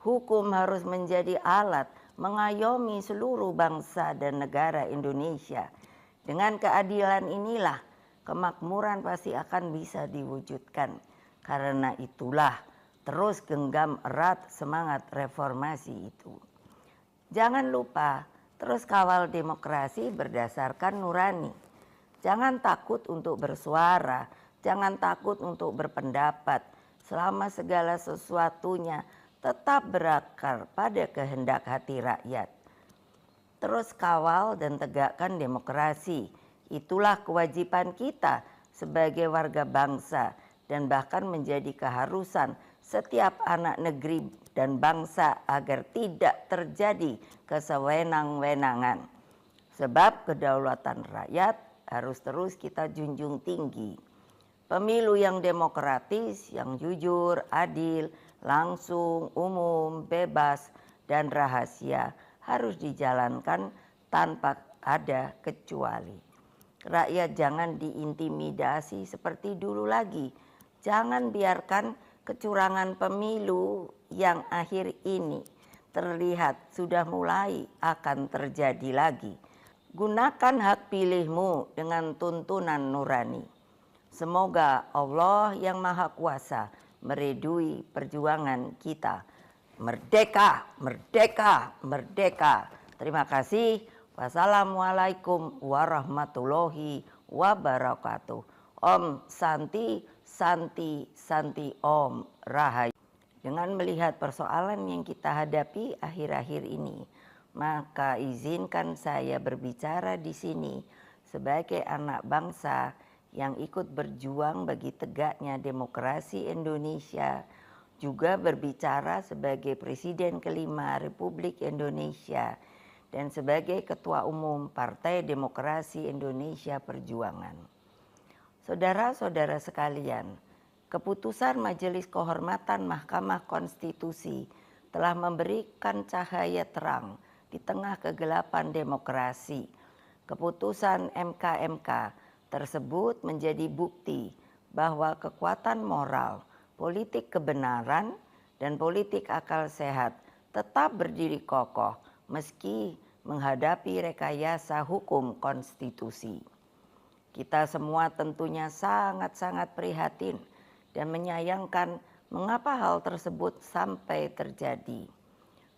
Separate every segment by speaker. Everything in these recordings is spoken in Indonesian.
Speaker 1: Hukum harus menjadi alat mengayomi seluruh bangsa dan negara Indonesia. Dengan keadilan inilah kemakmuran pasti akan bisa diwujudkan. Karena itulah terus genggam erat semangat reformasi itu. Jangan lupa terus kawal demokrasi berdasarkan nurani. Jangan takut untuk bersuara, jangan takut untuk berpendapat, selama segala sesuatunya tetap berakar pada kehendak hati rakyat. Terus kawal dan tegakkan demokrasi. Itulah kewajiban kita sebagai warga bangsa dan bahkan menjadi keharusan setiap anak negeri dan bangsa agar tidak terjadi kesewenang-wenangan. Sebab kedaulatan rakyat harus terus kita junjung tinggi. Pemilu yang demokratis, yang jujur, adil, langsung, umum, bebas, dan rahasia harus dijalankan tanpa ada kecuali. Rakyat jangan diintimidasi seperti dulu lagi. Jangan biarkan kecurangan pemilu yang akhir ini terlihat sudah mulai akan terjadi lagi. Gunakan hak pilihmu dengan tuntunan nurani. Semoga Allah yang Maha Kuasa meridui perjuangan kita. Merdeka, merdeka, merdeka. Terima kasih. Wassalamualaikum warahmatullahi wabarakatuh. Om Santi, Santi, Santi Om Rahayu. Dengan melihat persoalan yang kita hadapi akhir-akhir ini, maka izinkan saya berbicara di sini sebagai anak bangsa yang ikut berjuang bagi tegaknya demokrasi Indonesia, juga berbicara sebagai Presiden kelima Republik Indonesia dan sebagai Ketua Umum Partai Demokrasi Indonesia Perjuangan. Saudara-saudara sekalian, keputusan Majelis Kehormatan Mahkamah Konstitusi telah memberikan cahaya terang di tengah kegelapan demokrasi. Keputusan MK tersebut menjadi bukti bahwa kekuatan moral, politik kebenaran, dan politik akal sehat tetap berdiri kokoh meski menghadapi rekayasa hukum konstitusi. Kita semua tentunya sangat-sangat prihatin dan menyayangkan mengapa hal tersebut sampai terjadi.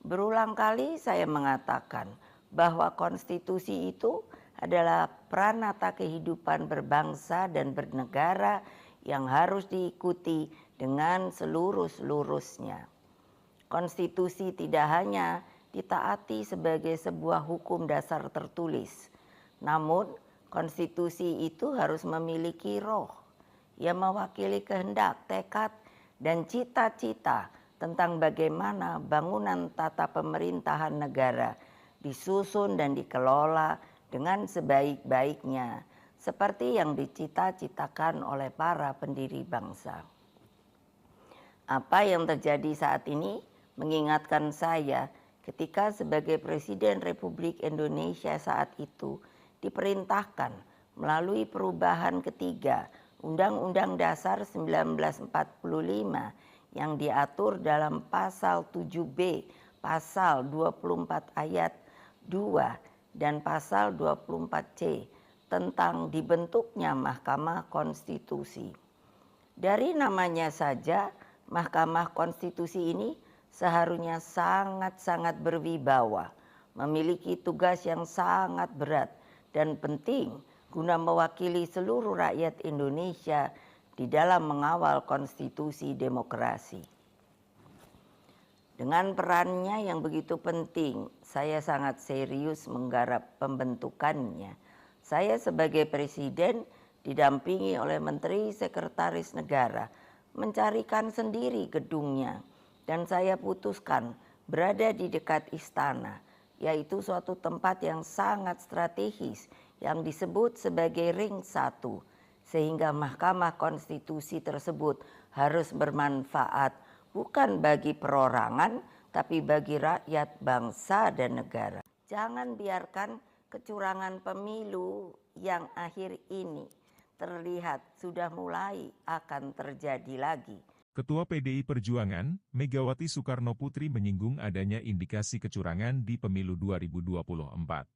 Speaker 1: Berulang kali saya mengatakan bahwa konstitusi itu adalah pranata kehidupan berbangsa dan bernegara yang harus diikuti dengan selurus-lurusnya. Konstitusi tidak hanya ditaati sebagai sebuah hukum dasar tertulis, namun konstitusi itu harus memiliki roh yang mewakili kehendak, tekad, dan cita-cita tentang bagaimana bangunan tata pemerintahan negara disusun dan dikelola dengan sebaik-baiknya, seperti yang dicita-citakan oleh para pendiri bangsa. Apa yang terjadi saat ini mengingatkan saya ketika sebagai Presiden Republik Indonesia saat itu diperintahkan melalui perubahan ketiga Undang-Undang Dasar 1945 yang diatur dalam pasal 7B, pasal 24 ayat 2 dan pasal 24C tentang dibentuknya Mahkamah Konstitusi. Dari namanya saja, Mahkamah Konstitusi ini seharusnya sangat-sangat berwibawa, memiliki tugas yang sangat berat dan penting guna mewakili seluruh rakyat Indonesia di dalam mengawal konstitusi demokrasi. Dengan perannya yang begitu penting, saya sangat serius menggarap pembentukannya. Saya sebagai Presiden didampingi oleh Menteri Sekretaris Negara mencarikan sendiri gedungnya, dan saya putuskan berada di dekat istana, yaitu suatu tempat yang sangat strategis yang disebut sebagai Ring 1, sehingga Mahkamah Konstitusi tersebut harus bermanfaat bukan bagi perorangan, tapi bagi rakyat, bangsa, dan negara. Jangan biarkan kecurangan pemilu yang akhir ini terlihat sudah mulai akan terjadi lagi.
Speaker 2: Ketua PDI Perjuangan, Megawati Soekarnoputri menyinggung adanya indikasi kecurangan di pemilu 2024.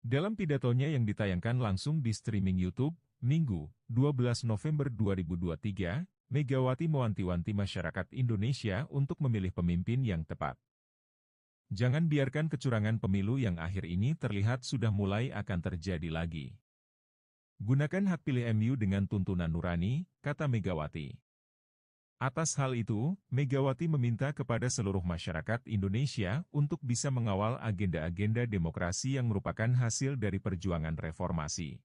Speaker 2: Dalam pidatonya yang ditayangkan langsung di streaming YouTube, Minggu, 12 November 2023, Megawati mewanti-wanti masyarakat Indonesia untuk memilih pemimpin yang tepat. Jangan biarkan kecurangan pemilu yang akhir ini terlihat sudah mulai akan terjadi lagi. Gunakan hak pilih MU dengan tuntunan nurani, kata Megawati. Atas hal itu, Megawati meminta kepada seluruh masyarakat Indonesia untuk bisa mengawal agenda-agenda demokrasi yang merupakan hasil dari perjuangan reformasi.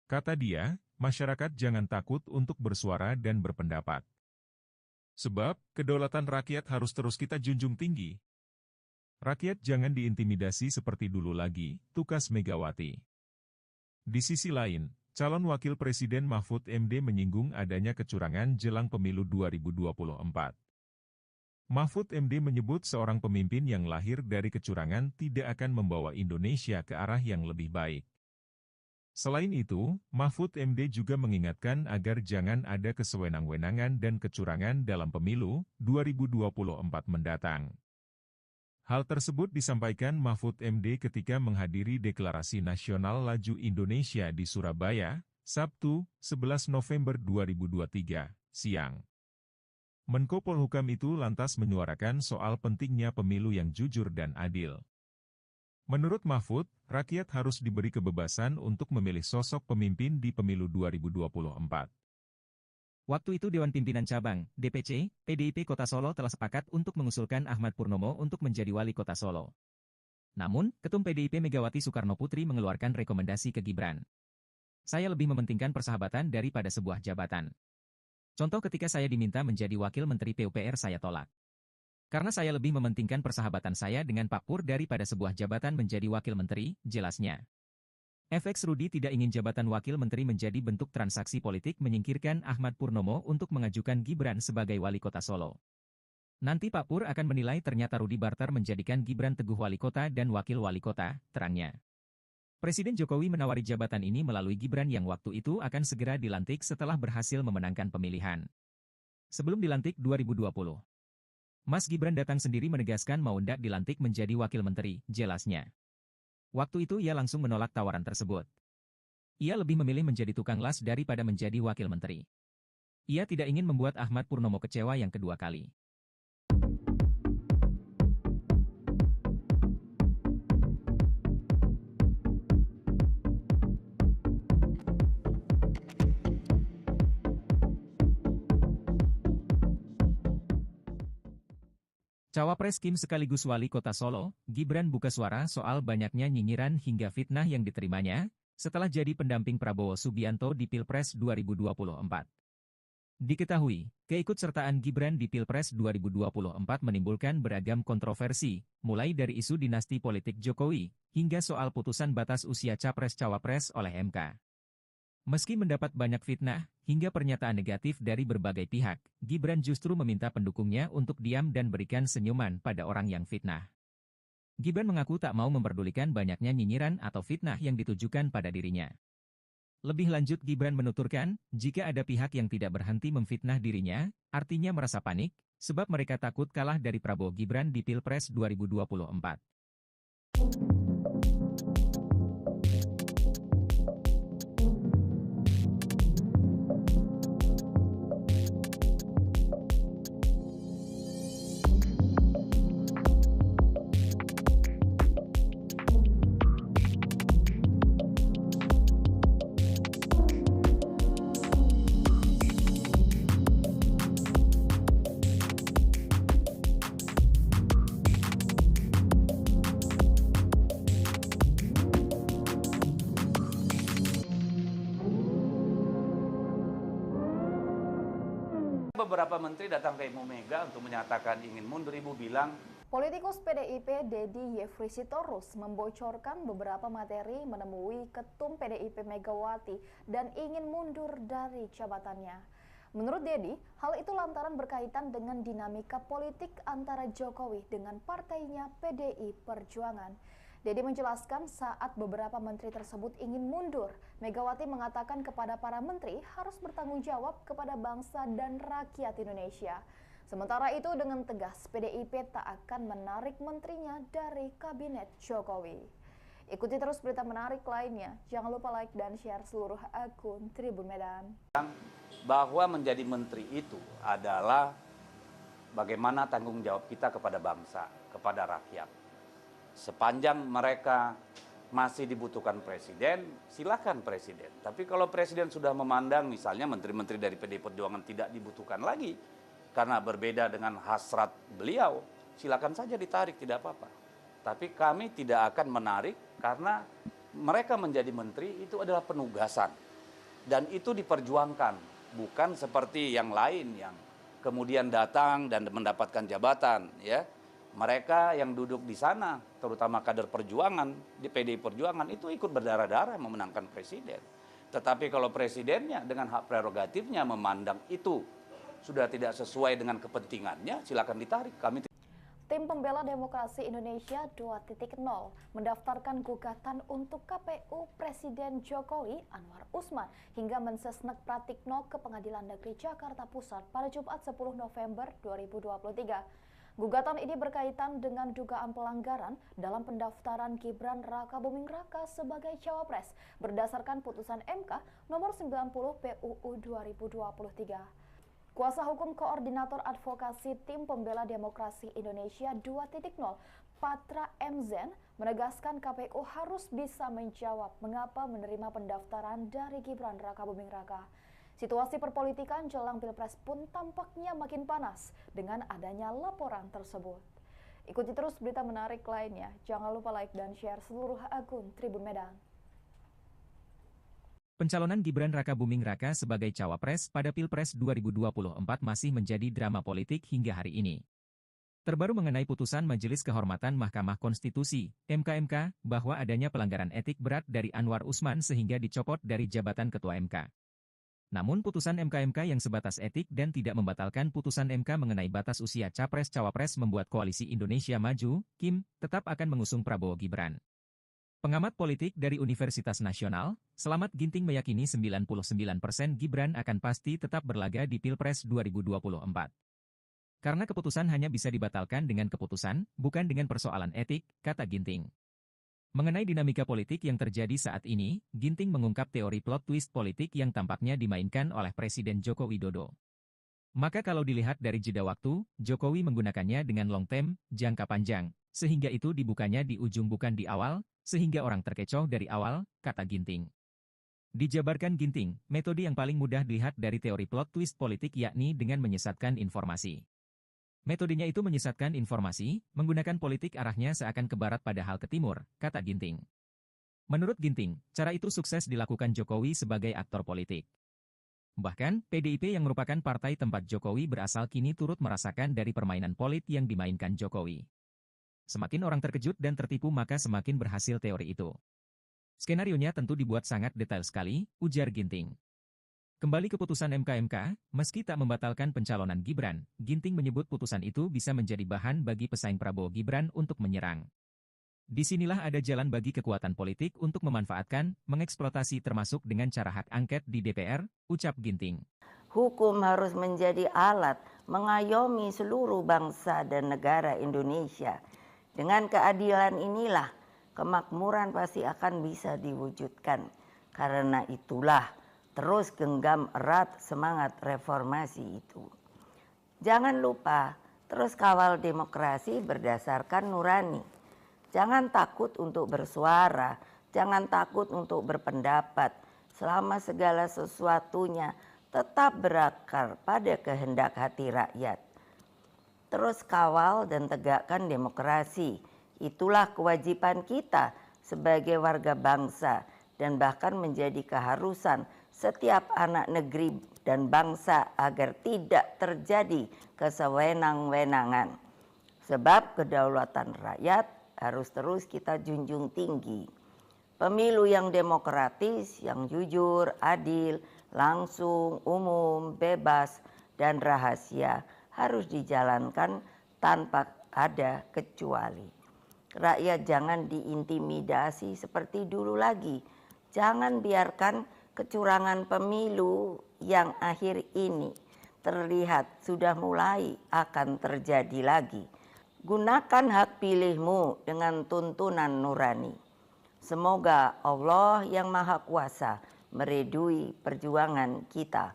Speaker 2: Kata dia, masyarakat jangan takut untuk bersuara dan berpendapat. Sebab, kedaulatan rakyat harus terus kita junjung tinggi. Rakyat jangan diintimidasi seperti dulu lagi, tukas Megawati. Di sisi lain, calon Wakil Presiden Mahfud MD menyinggung adanya kecurangan jelang pemilu 2024. Mahfud MD menyebut seorang pemimpin yang lahir dari kecurangan tidak akan membawa Indonesia ke arah yang lebih baik. Selain itu, Mahfud MD juga mengingatkan agar jangan ada kesewenang-wenangan dan kecurangan dalam pemilu 2024 mendatang. Hal tersebut disampaikan Mahfud MD ketika menghadiri Deklarasi Nasional Laju Indonesia di Surabaya, Sabtu, 11 November 2023, siang. Menko Polhukam itu lantas menyuarakan soal pentingnya pemilu yang jujur dan adil. Menurut Mahfud, rakyat harus diberi kebebasan untuk memilih sosok pemimpin di pemilu 2024.
Speaker 3: Waktu itu Dewan Pimpinan Cabang, DPC, PDIP Kota Solo telah sepakat untuk mengusulkan Ahmad Purnomo untuk menjadi wali kota Solo. Namun, Ketum PDIP Megawati Soekarnoputri mengeluarkan rekomendasi ke Gibran. Saya lebih mementingkan persahabatan daripada sebuah jabatan. Contoh ketika saya diminta menjadi wakil menteri PUPR saya tolak. Karena saya lebih mementingkan persahabatan saya dengan Pak Pur daripada sebuah jabatan menjadi wakil menteri, jelasnya. FX Rudi tidak ingin jabatan wakil menteri menjadi bentuk transaksi politik menyingkirkan Ahmad Purnomo untuk mengajukan Gibran sebagai wali kota Solo. Nanti Pak Pur akan menilai ternyata Rudi barter menjadikan Gibran teguh wali kota dan wakil wali kota, terangnya. Presiden Jokowi menawari jabatan ini melalui Gibran yang waktu itu akan segera dilantik setelah berhasil memenangkan pemilihan. Sebelum dilantik 2020. Mas Gibran datang sendiri menegaskan mau ndak dilantik menjadi wakil menteri, jelasnya. Waktu itu ia langsung menolak tawaran tersebut. Ia lebih memilih menjadi tukang las daripada menjadi wakil menteri. Ia tidak ingin membuat Ahmad Purnomo kecewa yang kedua kali. Cawapres Kim sekaligus wali kota Solo, Gibran buka suara soal banyaknya nyinyiran hingga fitnah yang diterimanya, setelah jadi pendamping Prabowo Subianto di Pilpres 2024. Diketahui, keikutsertaan Gibran di Pilpres 2024 menimbulkan beragam kontroversi, mulai dari isu dinasti politik Jokowi, hingga soal putusan batas usia Capres-Cawapres oleh MK. Meski mendapat banyak fitnah, hingga pernyataan negatif dari berbagai pihak, Gibran justru meminta pendukungnya untuk diam dan berikan senyuman pada orang yang fitnah. Gibran mengaku tak mau memperdulikan banyaknya nyinyiran atau fitnah yang ditujukan pada dirinya. Lebih lanjut Gibran menuturkan, jika ada pihak yang tidak berhenti memfitnah dirinya, artinya merasa panik, sebab mereka takut kalah dari Prabowo Gibran di Pilpres 2024.
Speaker 4: Beberapa menteri datang ke Ibu Mega untuk menyatakan ingin mundur. Ibu bilang,
Speaker 5: politikus PDIP Deddy Yefri Sitorus membocorkan beberapa materi menemui Ketum PDIP Megawati dan ingin mundur dari jabatannya. Menurut Deddy, hal itu lantaran berkaitan dengan dinamika politik antara Jokowi dengan partainya PDI Perjuangan. Dedi menjelaskan saat beberapa menteri tersebut ingin mundur, Megawati mengatakan kepada para menteri harus bertanggung jawab kepada bangsa dan rakyat Indonesia. Sementara itu dengan tegas PDIP tak akan menarik menterinya dari kabinet Jokowi. Ikuti terus berita menarik lainnya. Jangan lupa like dan share seluruh akun Tribun Medan.
Speaker 4: Bahwa menjadi menteri itu adalah bagaimana tanggung jawab kita kepada bangsa, kepada rakyat. Sepanjang mereka masih dibutuhkan presiden, silakan presiden. Tapi kalau presiden sudah memandang misalnya menteri-menteri dari PDI Perjuangan tidak dibutuhkan lagi karena berbeda dengan hasrat beliau, silakan saja ditarik, tidak apa-apa. Tapi kami tidak akan menarik karena mereka menjadi menteri itu adalah penugasan. Dan itu diperjuangkan, bukan seperti yang lain yang kemudian datang dan mendapatkan jabatan, ya. Mereka yang duduk di sana, terutama kader perjuangan di PDI Perjuangan itu ikut berdarah-darah memenangkan presiden. Tetapi kalau presidennya dengan hak prerogatifnya memandang itu sudah tidak sesuai dengan kepentingannya, silakan ditarik.
Speaker 5: Tim Pembela Demokrasi Indonesia 2.0 mendaftarkan gugatan untuk KPU Presiden Jokowi Anwar Usman hingga Mensesnek Pratikno ke Pengadilan Negeri Jakarta Pusat pada Jumat 10 November 2023. Gugatan ini berkaitan dengan dugaan pelanggaran dalam pendaftaran Gibran Rakabuming Raka sebagai cawapres berdasarkan putusan MK nomor 90 PUU 2023. Kuasa hukum Koordinator Advokasi Tim Pembela Demokrasi Indonesia 2.0, Patra MZen, menegaskan KPU harus bisa menjawab mengapa menerima pendaftaran dari Gibran Rakabuming Raka. Situasi perpolitikan jelang Pilpres pun tampaknya makin panas dengan adanya laporan tersebut. Ikuti terus berita menarik lainnya. Jangan lupa like dan share seluruh akun Tribun Medan.
Speaker 3: Pencalonan Gibran Rakabuming Raka sebagai cawapres pada Pilpres 2024 masih menjadi drama politik hingga hari ini. Terbaru mengenai putusan Majelis Kehormatan Mahkamah Konstitusi, MKMK, bahwa adanya pelanggaran etik berat dari Anwar Usman sehingga dicopot dari jabatan Ketua MK. Namun putusan MKMK yang sebatas etik dan tidak membatalkan putusan MK mengenai batas usia Capres-Cawapres membuat Koalisi Indonesia Maju, KIM, tetap akan mengusung Prabowo Gibran. Pengamat politik dari Universitas Nasional, Slamet Ginting meyakini 99% Gibran akan pasti tetap berlaga di Pilpres 2024. Karena keputusan hanya bisa dibatalkan dengan keputusan, bukan dengan persoalan etik, kata Ginting. Mengenai dinamika politik yang terjadi saat ini, Ginting mengungkap teori plot twist politik yang tampaknya dimainkan oleh Presiden Joko Widodo. Maka kalau dilihat dari jeda waktu, Jokowi menggunakannya dengan long term, jangka panjang, sehingga itu dibukanya di ujung bukan di awal, sehingga orang terkecoh dari awal, kata Ginting. Dijabarkan Ginting, metode yang paling mudah dilihat dari teori plot twist politik yakni dengan menyesatkan informasi. Metodenya itu menyesatkan informasi, menggunakan politik arahnya seakan ke barat padahal ke timur, kata Ginting. Menurut Ginting, cara itu sukses dilakukan Jokowi sebagai aktor politik. Bahkan, PDIP yang merupakan partai tempat Jokowi berasal kini turut merasakan dari permainan politik yang dimainkan Jokowi. Semakin orang terkejut dan tertipu maka semakin berhasil teori itu. Skenarionya tentu dibuat sangat detail sekali, ujar Ginting. Kembali ke putusan MKMK, meski tak membatalkan pencalonan Gibran, Ginting menyebut putusan itu bisa menjadi bahan bagi pesaing Prabowo Gibran untuk menyerang. Disinilah ada jalan bagi kekuatan politik untuk memanfaatkan, mengeksploitasi termasuk dengan cara hak angket di DPR, ucap Ginting.
Speaker 1: Hukum harus menjadi alat mengayomi seluruh bangsa dan negara Indonesia. Dengan keadilan inilah kemakmuran pasti akan bisa diwujudkan. Karena itulah terus genggam erat semangat reformasi itu. Jangan lupa, terus kawal demokrasi berdasarkan nurani. Jangan takut untuk bersuara, jangan takut untuk berpendapat, selama segala sesuatunya tetap berakar pada kehendak hati rakyat. Terus kawal dan tegakkan demokrasi, itulah kewajiban kita sebagai warga bangsa dan bahkan menjadi keharusan setiap anak negeri dan bangsa agar tidak terjadi kesewenang-wenangan. Sebab kedaulatan rakyat harus terus kita junjung tinggi. Pemilu yang demokratis, yang jujur, adil, langsung, umum, bebas, dan rahasia harus dijalankan tanpa ada kecuali. rakyat jangan diintimidasi seperti dulu lagi. Jangan biarkan kecurangan pemilu yang akhir ini terlihat sudah mulai akan terjadi lagi. Gunakan hak pilihmu dengan tuntunan nurani. Semoga Allah yang Maha Kuasa meridui perjuangan kita.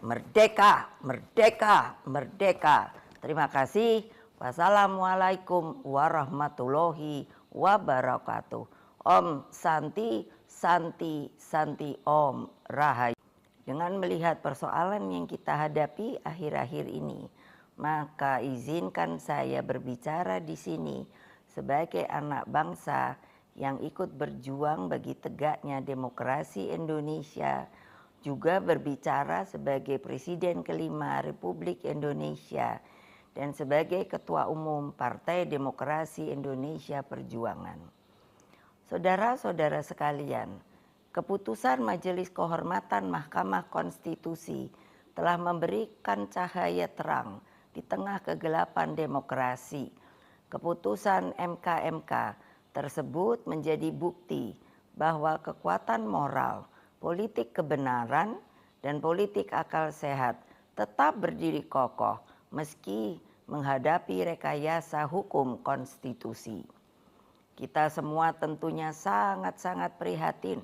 Speaker 1: Merdeka, merdeka, merdeka. Terima kasih. Wassalamualaikum warahmatullahi wabarakatuh. Om Santi, Santi, Santi Om Rahayu. Dengan melihat persoalan yang kita hadapi akhir-akhir ini, maka izinkan saya berbicara di sini sebagai anak bangsa yang ikut berjuang bagi tegaknya demokrasi Indonesia, juga berbicara sebagai Presiden kelima Republik Indonesia dan sebagai Ketua Umum Partai Demokrasi Indonesia Perjuangan. Saudara-saudara sekalian, keputusan Majelis Kehormatan Mahkamah Konstitusi telah memberikan cahaya terang di tengah kegelapan demokrasi. Keputusan MK tersebut menjadi bukti bahwa kekuatan moral, politik kebenaran, dan politik akal sehat tetap berdiri kokoh meski menghadapi rekayasa hukum konstitusi. Kita semua tentunya sangat-sangat prihatin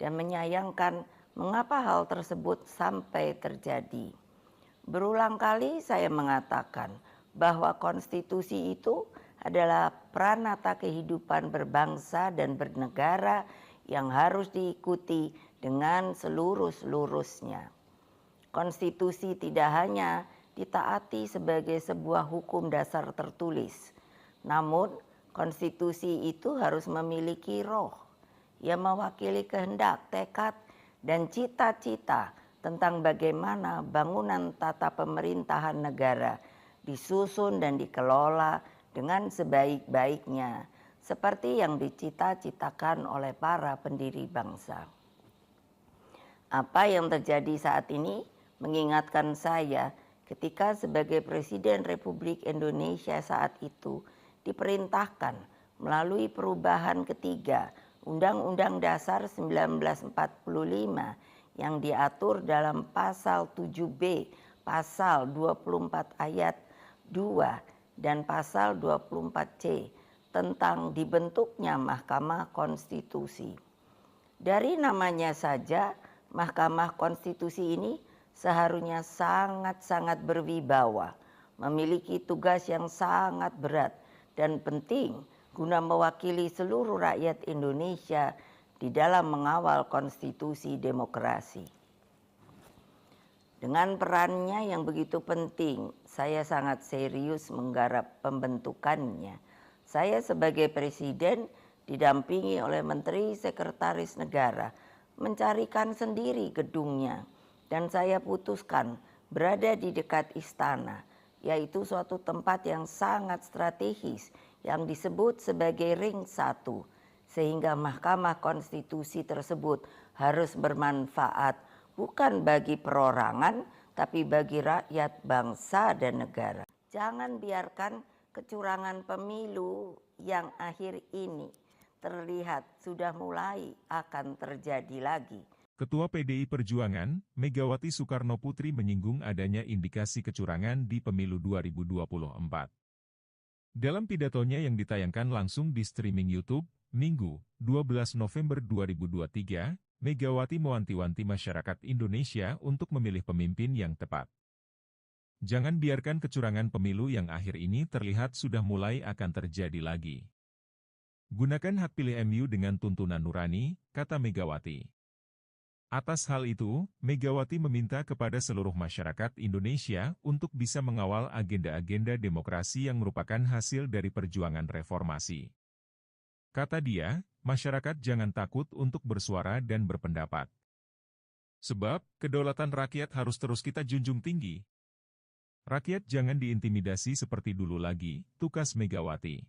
Speaker 1: dan menyayangkan mengapa hal tersebut sampai terjadi. Berulang kali saya mengatakan bahwa konstitusi itu adalah pranata kehidupan berbangsa dan bernegara yang harus diikuti dengan selurus-lurusnya. Konstitusi tidak hanya ditaati sebagai sebuah hukum dasar tertulis, namun konstitusi itu harus memiliki roh yang mewakili kehendak, tekad, dan cita-cita tentang bagaimana bangunan tata pemerintahan negara disusun dan dikelola dengan sebaik-baiknya, seperti yang dicita-citakan oleh para pendiri bangsa. Apa yang terjadi saat ini mengingatkan saya ketika sebagai Presiden Republik Indonesia saat itu diperintahkan melalui perubahan ketiga Undang-Undang Dasar 1945 yang diatur dalam pasal 7B, pasal 24 ayat 2 dan pasal 24C tentang dibentuknya Mahkamah Konstitusi. Dari namanya saja, Mahkamah Konstitusi ini seharusnya sangat-sangat berwibawa, memiliki tugas yang sangat berat dan penting guna mewakili seluruh rakyat Indonesia di dalam mengawal konstitusi demokrasi. Dengan perannya yang begitu penting, saya sangat serius menggarap pembentukannya. Saya sebagai Presiden didampingi oleh Menteri Sekretaris Negara mencarikan sendiri gedungnya, dan saya putuskan berada di dekat istana, yaitu suatu tempat yang sangat strategis yang disebut sebagai Ring 1, sehingga Mahkamah Konstitusi tersebut harus bermanfaat bukan bagi perorangan, tapi bagi rakyat, bangsa, dan negara. Jangan biarkan kecurangan pemilu yang akhir ini terlihat sudah mulai akan terjadi lagi.
Speaker 2: Ketua PDI Perjuangan, Megawati Soekarno Putri menyinggung adanya indikasi kecurangan di pemilu 2024. Dalam pidatonya yang ditayangkan langsung di streaming YouTube, Minggu, 12 November 2023, Megawati mewanti-wanti masyarakat Indonesia untuk memilih pemimpin yang tepat. Jangan biarkan kecurangan pemilu yang akhir ini terlihat sudah mulai akan terjadi lagi. Gunakan hak pilih MU dengan tuntunan nurani, kata Megawati. Atas hal itu, Megawati meminta kepada seluruh masyarakat Indonesia untuk bisa mengawal agenda-agenda demokrasi yang merupakan hasil dari perjuangan reformasi. Kata dia, masyarakat jangan takut untuk bersuara dan berpendapat. Sebab, kedaulatan rakyat harus terus kita junjung tinggi. Rakyat jangan diintimidasi seperti dulu lagi, tukas Megawati.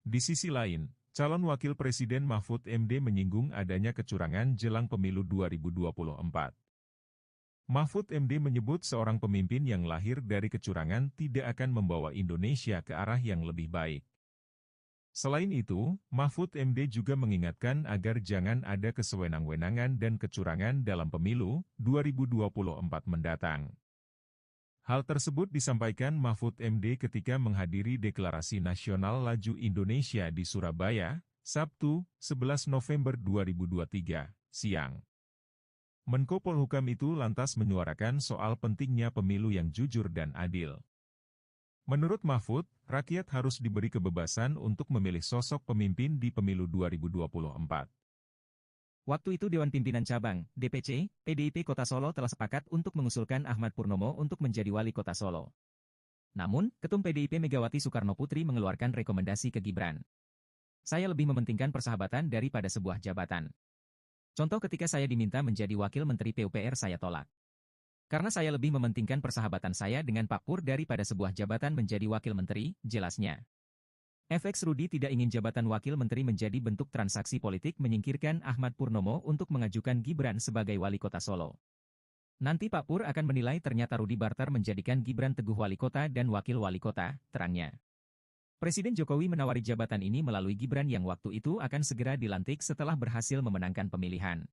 Speaker 2: Di sisi lain, calon Wakil Presiden Mahfud MD menyinggung adanya kecurangan jelang pemilu 2024. Mahfud MD menyebut seorang pemimpin yang lahir dari kecurangan tidak akan membawa Indonesia ke arah yang lebih baik. Selain itu, Mahfud MD juga mengingatkan agar jangan ada kesewenang-wenangan dan kecurangan dalam pemilu 2024 mendatang. Hal tersebut disampaikan Mahfud MD ketika menghadiri Deklarasi Nasional Laju Indonesia di Surabaya, Sabtu, 11 November 2023, siang. Menko Polhukam itu lantas menyuarakan soal pentingnya pemilu yang jujur dan adil. Menurut Mahfud, rakyat harus diberi kebebasan untuk memilih sosok pemimpin di pemilu 2024.
Speaker 3: Waktu itu Dewan Pimpinan Cabang, DPC, PDIP Kota Solo telah sepakat untuk mengusulkan Ahmad Purnomo untuk menjadi wali kota Solo. Namun, Ketum PDIP Megawati Soekarno Putri mengeluarkan rekomendasi ke Gibran. Saya lebih mementingkan persahabatan daripada sebuah jabatan. Contoh ketika saya diminta menjadi wakil Menteri PUPR saya tolak. Karena saya lebih mementingkan persahabatan saya dengan Pak Pur daripada sebuah jabatan menjadi wakil menteri, jelasnya. FX Rudi tidak ingin jabatan wakil menteri menjadi bentuk transaksi politik menyingkirkan Ahmad Purnomo untuk mengajukan Gibran sebagai wali kota Solo. Nanti Pak Pur akan menilai ternyata Rudi barter menjadikan Gibran teguh wali kota dan wakil wali kota, terangnya. Presiden Jokowi menawari jabatan ini melalui Gibran yang waktu itu akan segera dilantik setelah berhasil memenangkan pemilihan.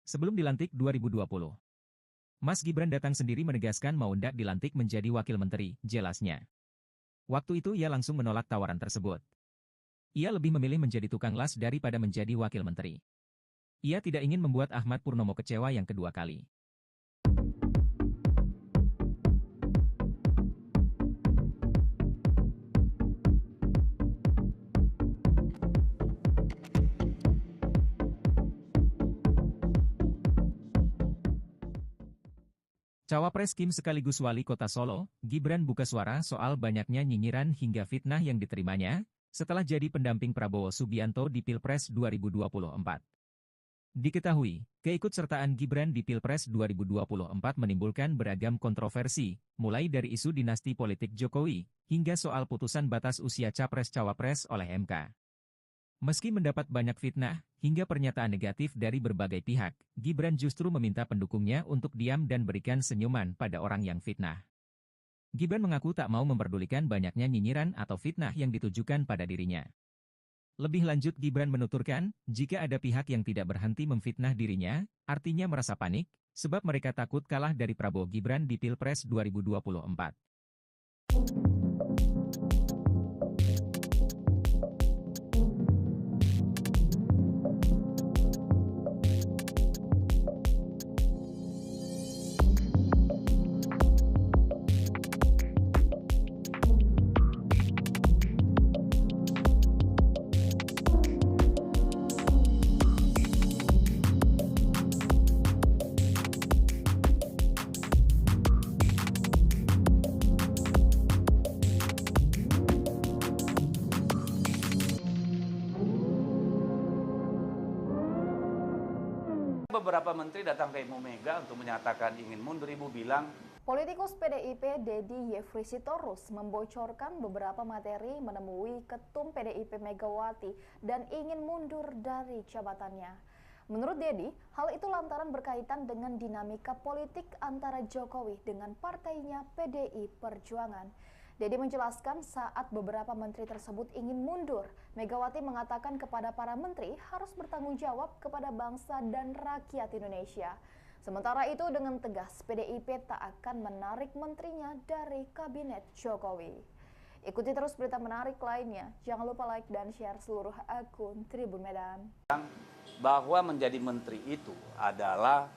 Speaker 3: Sebelum dilantik 2020. Mas Gibran datang sendiri menegaskan mau ndak dilantik menjadi wakil menteri, jelasnya. Waktu itu ia langsung menolak tawaran tersebut. Ia lebih memilih menjadi tukang las daripada menjadi wakil menteri. Ia tidak ingin membuat Ahmad Purnomo kecewa yang kedua kali. Cawapres Kim sekaligus wali kota Solo, Gibran buka suara soal banyaknya nyinyiran hingga fitnah yang diterimanya, setelah jadi pendamping Prabowo Subianto di Pilpres 2024. Diketahui, keikutsertaan Gibran di Pilpres 2024 menimbulkan beragam kontroversi, mulai dari isu dinasti politik Jokowi, hingga soal putusan batas usia Capres-Cawapres oleh MK. Meski mendapat banyak fitnah, hingga pernyataan negatif dari berbagai pihak, Gibran justru meminta pendukungnya untuk diam dan berikan senyuman pada orang yang fitnah. Gibran mengaku tak mau memperdulikan banyaknya nyinyiran atau fitnah yang ditujukan pada dirinya. Lebih lanjut Gibran menuturkan, jika ada pihak yang tidak berhenti memfitnah dirinya, artinya merasa panik, sebab mereka takut kalah dari Prabowo Gibran di Pilpres 2024.
Speaker 4: Beberapa menteri datang ke Ibu Mega untuk menyatakan ingin mundur. Ibu bilang,
Speaker 5: Politikus PDIP Deddy Yefri Sitorus membocorkan beberapa materi menemui Ketum PDIP Megawati dan ingin mundur dari jabatannya. Menurut Deddy, hal itu lantaran berkaitan dengan dinamika politik antara Jokowi dengan partainya PDI Perjuangan. Deddy menjelaskan saat beberapa menteri tersebut ingin mundur, Megawati mengatakan kepada para menteri harus bertanggung jawab kepada bangsa dan rakyat Indonesia. Sementara itu dengan tegas, PDIP tak akan menarik menterinya dari kabinet Jokowi. Ikuti terus berita menarik lainnya. Jangan lupa like dan share seluruh akun Tribun Medan.
Speaker 4: bahwa menjadi menteri itu adalah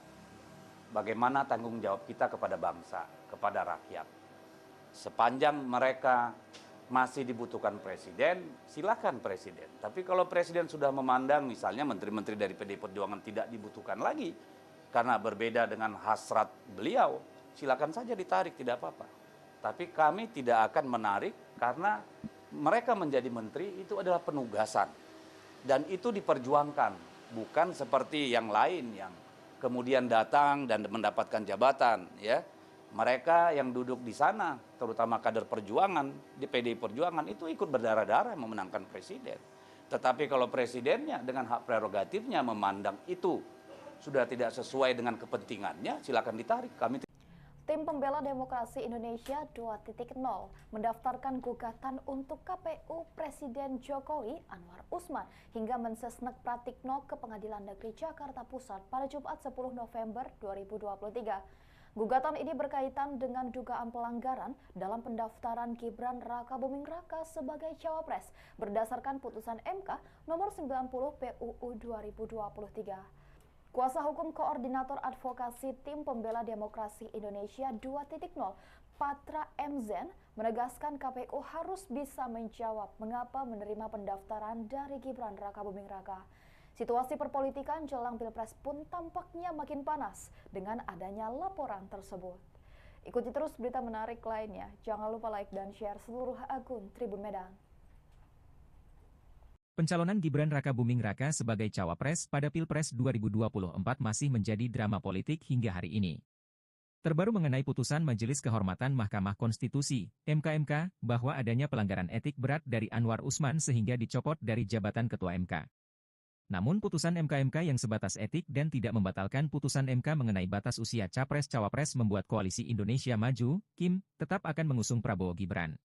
Speaker 4: bagaimana tanggung jawab kita kepada bangsa, kepada rakyat. Sepanjang mereka masih dibutuhkan presiden, silakan presiden. Tapi kalau presiden sudah memandang misalnya menteri-menteri dari PDI Perjuangan tidak dibutuhkan lagi karena berbeda dengan hasrat beliau, silakan saja ditarik, tidak apa-apa. Tapi kami tidak akan menarik karena mereka menjadi menteri itu adalah penugasan. Dan itu diperjuangkan, bukan seperti yang lain yang kemudian datang dan mendapatkan jabatan, ya. Mereka yang duduk di sana, terutama kader perjuangan di PDI Perjuangan itu ikut berdarah-darah memenangkan presiden. Tetapi kalau presidennya dengan hak prerogatifnya memandang itu sudah tidak sesuai dengan kepentingannya, silakan ditarik. Kami
Speaker 5: Tim Pembela Demokrasi Indonesia 2.0 mendaftarkan gugatan untuk KPU Presiden Jokowi Anwar Usman hingga Mensesnek Pratikno ke Pengadilan Negeri Jakarta Pusat pada Jumat 10 November 2023. Gugatan ini berkaitan dengan dugaan pelanggaran dalam pendaftaran Gibran Rakabuming Raka sebagai cawapres berdasarkan putusan MK nomor 90 PUU 2023. Kuasa hukum Koordinator Advokasi Tim Pembela Demokrasi Indonesia 2.0, Patra MZen, menegaskan KPU harus bisa menjawab mengapa menerima pendaftaran dari Gibran Rakabuming Raka. Situasi perpolitikan jelang Pilpres pun tampaknya makin panas dengan adanya laporan tersebut. Ikuti terus berita menarik lainnya. Jangan lupa like dan share seluruh akun Tribun Medan.
Speaker 3: Pencalonan Gibran Rakabuming Raka sebagai cawapres pada Pilpres 2024 masih menjadi drama politik hingga hari ini. Terbaru mengenai putusan Majelis Kehormatan Mahkamah Konstitusi, (MK) bahwa adanya pelanggaran etik berat dari Anwar Usman sehingga dicopot dari jabatan Ketua MK. Namun putusan MK yang sebatas etik dan tidak membatalkan putusan MK mengenai batas usia Capres-Cawapres membuat Koalisi Indonesia Maju, KIM, tetap akan mengusung Prabowo Gibran.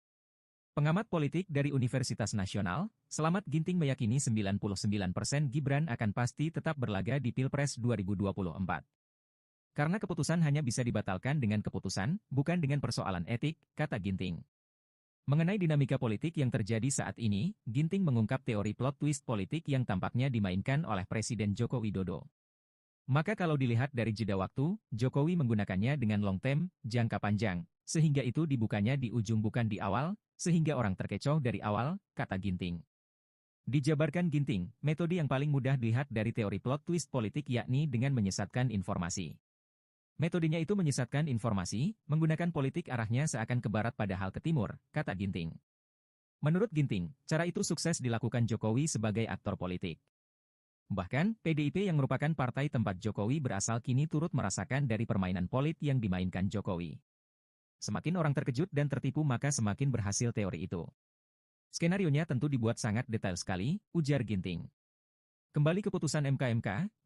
Speaker 3: Pengamat politik dari Universitas Nasional, Slamet Ginting meyakini 99% Gibran akan pasti tetap berlaga di Pilpres 2024. Karena keputusan hanya bisa dibatalkan dengan keputusan, bukan dengan persoalan etik, kata Ginting. Mengenai dinamika politik yang terjadi saat ini, Ginting mengungkap teori plot twist politik yang tampaknya dimainkan oleh Presiden Joko Widodo. Maka kalau dilihat dari jeda waktu, Jokowi menggunakannya dengan long term, jangka panjang, sehingga itu dibukanya di ujung bukan di awal, sehingga orang terkecoh dari awal, kata Ginting. Dijabarkan Ginting, metode yang paling mudah dilihat dari teori plot twist politik yakni dengan menyesatkan informasi. Metodenya itu menyesatkan informasi, menggunakan politik arahnya seakan ke barat padahal ke timur, kata Ginting. Menurut Ginting, cara itu sukses dilakukan Jokowi sebagai aktor politik. Bahkan, PDIP yang merupakan partai tempat Jokowi berasal kini turut merasakan dari permainan politik yang dimainkan Jokowi. Semakin orang terkejut dan tertipu maka semakin berhasil teori itu. Skenarionya tentu dibuat sangat detail sekali, ujar Ginting. Kembali ke putusan MK,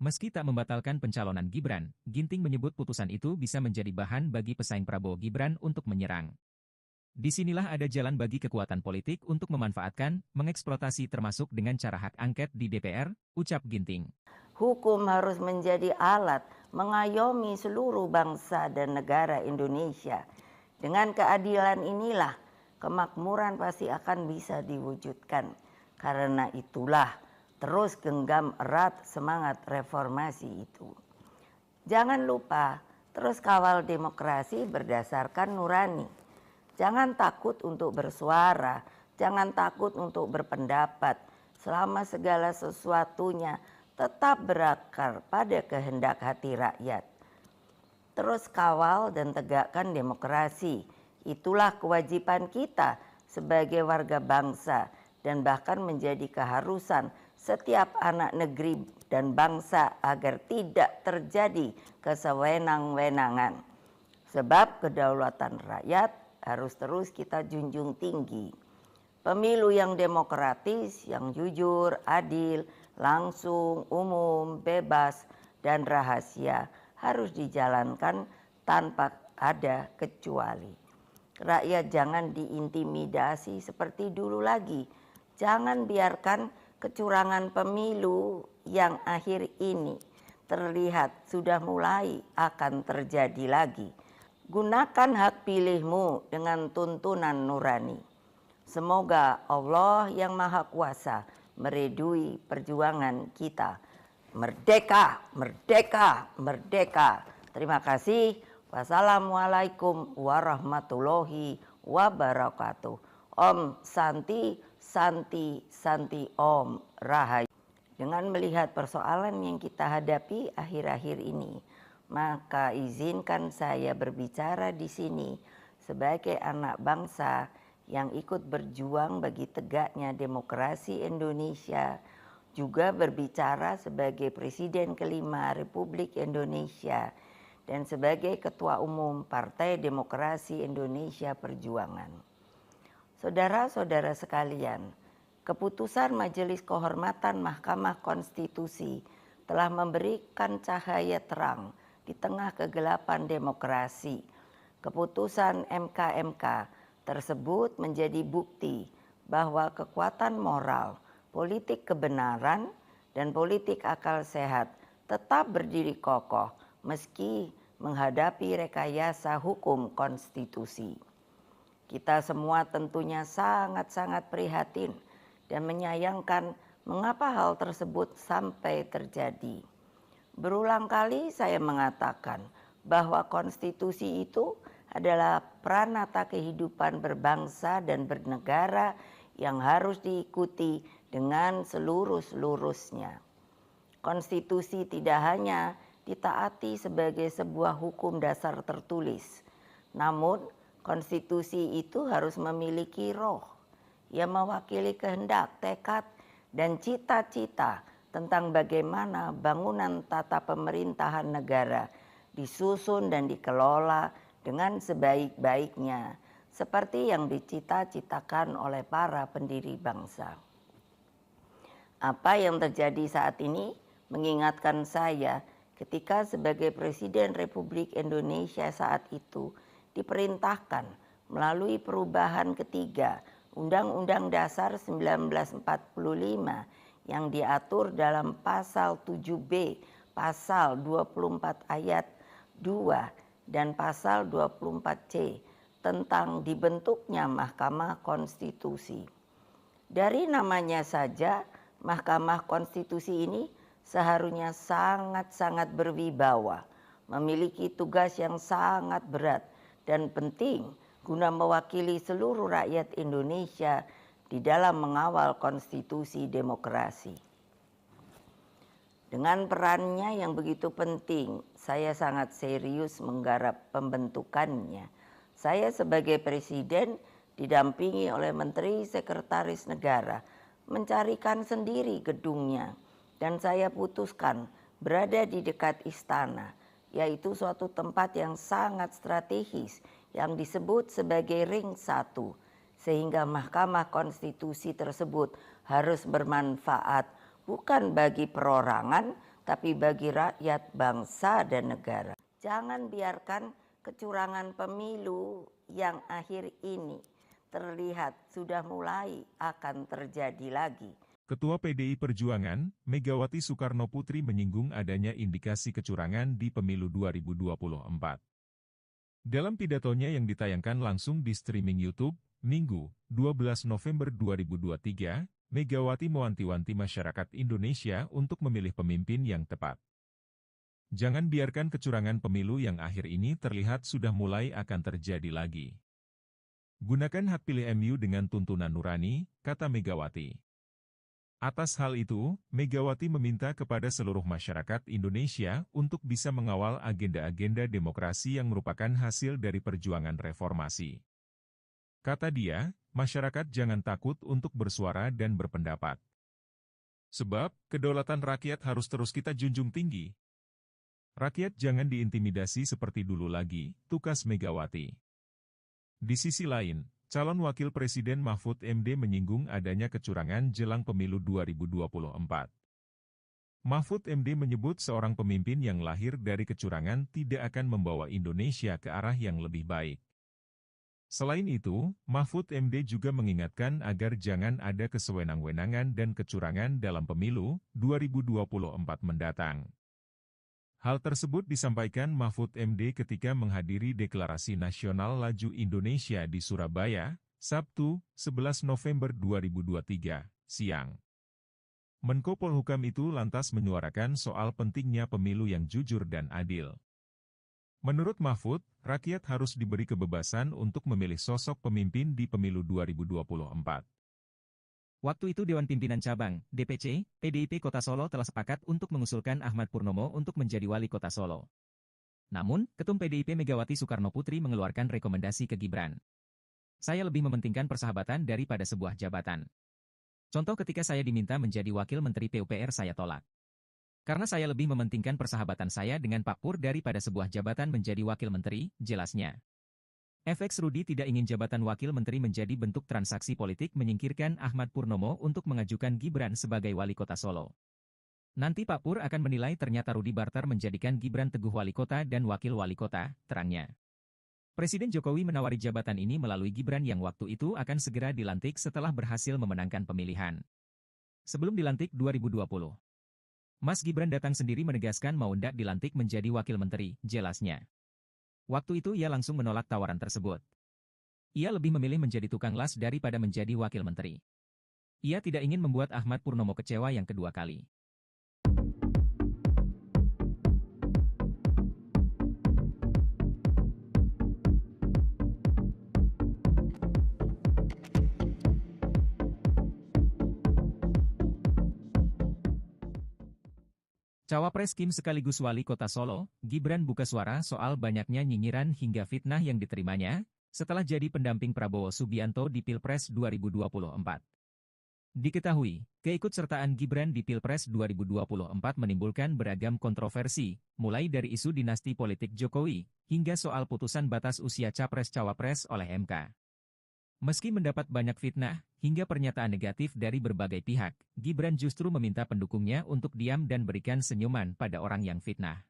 Speaker 3: meski tak membatalkan pencalonan Gibran, Ginting menyebut putusan itu bisa menjadi bahan bagi pesaing Prabowo Gibran untuk menyerang. Disinilah ada jalan bagi kekuatan politik untuk memanfaatkan, mengeksploitasi termasuk dengan cara hak angket di DPR, ucap Ginting.
Speaker 1: Hukum harus menjadi alat mengayomi seluruh bangsa dan negara Indonesia. Dengan keadilan inilah kemakmuran pasti akan bisa diwujudkan. Karena itulah terus genggam erat semangat reformasi itu. Jangan lupa terus kawal demokrasi berdasarkan nurani. Jangan takut untuk bersuara, jangan takut untuk berpendapat, selama segala sesuatunya tetap berakar pada kehendak hati rakyat. Terus kawal dan tegakkan demokrasi, itulah kewajiban kita sebagai warga bangsa dan bahkan menjadi keharusan setiap anak negeri dan bangsa agar tidak terjadi kesewenang-wenangan. Sebab kedaulatan rakyat harus terus kita junjung tinggi. Pemilu yang demokratis, yang jujur, adil, langsung, umum, bebas, dan rahasia harus dijalankan tanpa ada kecuali. Rakyat jangan diintimidasi seperti dulu lagi. Jangan biarkan kecurangan pemilu yang akhir ini terlihat sudah mulai akan terjadi lagi. Gunakan hak pilihmu dengan tuntunan nurani. Semoga Allah yang Maha Kuasa meridui perjuangan kita. Merdeka, merdeka, merdeka. Terima kasih. Wassalamualaikum warahmatullahi wabarakatuh. Om Santi, Santi, Santi Om Rahayu. Dengan melihat persoalan yang kita hadapi akhir-akhir ini, maka izinkan saya berbicara di sini sebagai anak bangsa yang ikut berjuang bagi tegaknya demokrasi Indonesia, juga berbicara sebagai Presiden kelima Republik Indonesia dan sebagai Ketua Umum Partai Demokrasi Indonesia Perjuangan. Saudara-saudara sekalian, keputusan Majelis Kehormatan Mahkamah Konstitusi telah memberikan cahaya terang di tengah kegelapan demokrasi. Keputusan MK tersebut menjadi bukti bahwa kekuatan moral, politik kebenaran, dan politik akal sehat tetap berdiri kokoh meski menghadapi rekayasa hukum konstitusi. Kita semua tentunya sangat-sangat prihatin dan menyayangkan mengapa hal tersebut sampai terjadi. Berulang kali saya mengatakan bahwa konstitusi itu adalah pranata kehidupan berbangsa dan bernegara yang harus diikuti dengan seluruh-seluruhnya. Konstitusi tidak hanya ditaati sebagai sebuah hukum dasar tertulis, namun konstitusi itu harus memiliki roh yang mewakili kehendak, tekad, dan cita-cita tentang bagaimana bangunan tata pemerintahan negara disusun dan dikelola dengan sebaik-baiknya, seperti yang dicita-citakan oleh para pendiri bangsa. Apa yang terjadi saat ini mengingatkan saya ketika sebagai Presiden Republik Indonesia saat itu diperintahkan melalui perubahan ketiga Undang-Undang Dasar 1945 yang diatur dalam pasal 7B, pasal 24 ayat 2 dan pasal 24C tentang dibentuknya Mahkamah Konstitusi. Dari namanya saja, Mahkamah Konstitusi ini seharusnya sangat-sangat berwibawa, memiliki tugas yang sangat berat dan penting guna mewakili seluruh rakyat Indonesia di dalam mengawal konstitusi demokrasi. Dengan perannya yang begitu penting, saya sangat serius menggarap pembentukannya. Saya sebagai Presiden didampingi oleh Menteri Sekretaris Negara mencarikan sendiri gedungnya, dan saya putuskan berada di dekat istana, yaitu suatu tempat yang sangat strategis yang disebut sebagai Ring 1, sehingga Mahkamah Konstitusi tersebut harus bermanfaat bukan bagi perorangan, tapi bagi rakyat, bangsa, dan negara. Jangan biarkan kecurangan pemilu yang akhir ini terlihat sudah mulai akan terjadi lagi.
Speaker 2: Ketua PDI Perjuangan, Megawati Soekarno Putri menyinggung adanya indikasi kecurangan di pemilu 2024. Dalam pidatonya yang ditayangkan langsung di streaming YouTube, Minggu, 12 November 2023, Megawati mewanti-wanti masyarakat Indonesia untuk memilih pemimpin yang tepat. Jangan biarkan kecurangan pemilu yang akhir ini terlihat sudah mulai akan terjadi lagi. Gunakan hak pilih MU dengan tuntunan nurani, kata Megawati. Atas hal itu, Megawati meminta kepada seluruh masyarakat Indonesia untuk bisa mengawal agenda-agenda demokrasi yang merupakan hasil dari perjuangan reformasi. Kata dia, masyarakat jangan takut untuk bersuara dan berpendapat. Sebab, kedaulatan rakyat harus terus kita junjung tinggi. Rakyat jangan diintimidasi seperti dulu lagi, tukas Megawati. Di sisi lain, calon wakil presiden Mahfud MD menyinggung adanya kecurangan jelang pemilu 2024. Mahfud MD menyebut seorang pemimpin yang lahir dari kecurangan tidak akan membawa Indonesia ke arah yang lebih baik. Selain itu, Mahfud MD juga mengingatkan agar jangan ada kesewenang-wenangan dan kecurangan dalam pemilu 2024 mendatang. Hal tersebut disampaikan Mahfud MD ketika menghadiri Deklarasi Nasional Laju Indonesia di Surabaya, Sabtu, 11 November 2023, siang. Menko Polhukam itu lantas menyuarakan soal pentingnya pemilu yang jujur dan adil. Menurut Mahfud, rakyat harus diberi kebebasan untuk memilih sosok pemimpin di pemilu 2024.
Speaker 3: Waktu itu Dewan Pimpinan Cabang, DPC, PDIP Kota Solo telah sepakat untuk mengusulkan Ahmad Purnomo untuk menjadi wali kota Solo. Namun, Ketum PDIP Megawati Soekarno Putri mengeluarkan rekomendasi ke Gibran. Saya lebih mementingkan persahabatan daripada sebuah jabatan. Contoh ketika saya diminta menjadi wakil Menteri PUPR saya tolak. Karena saya lebih mementingkan persahabatan saya dengan Pak Pur daripada sebuah jabatan menjadi wakil menteri, jelasnya. FX Rudi tidak ingin jabatan wakil menteri menjadi bentuk transaksi politik menyingkirkan Ahmad Purnomo untuk mengajukan Gibran sebagai wali kota Solo. Nanti Pak Pur akan menilai ternyata Rudi barter menjadikan Gibran teguh wali kota dan wakil wali kota, terangnya. Presiden Jokowi menawari jabatan ini melalui Gibran yang waktu itu akan segera dilantik setelah berhasil memenangkan pemilihan. Sebelum dilantik 2020, Mas Gibran datang sendiri menegaskan mau ndak dilantik menjadi wakil menteri, jelasnya. Waktu itu ia langsung menolak tawaran tersebut. Ia lebih memilih menjadi tukang las daripada menjadi wakil menteri. Ia tidak ingin membuat Ahmad Purnomo kecewa yang kedua kali. Cawapres Kim sekaligus wali kota Solo, Gibran buka suara soal banyaknya nyinyiran hingga fitnah yang diterimanya, setelah jadi pendamping Prabowo Subianto di Pilpres 2024. Diketahui, keikutsertaan Gibran di Pilpres 2024 menimbulkan beragam kontroversi, mulai dari isu dinasti politik Jokowi, hingga soal putusan batas usia Capres-Cawapres oleh MK. Meski mendapat banyak fitnah, hingga pernyataan negatif dari berbagai pihak, Gibran justru meminta pendukungnya untuk diam dan berikan senyuman pada orang yang fitnah.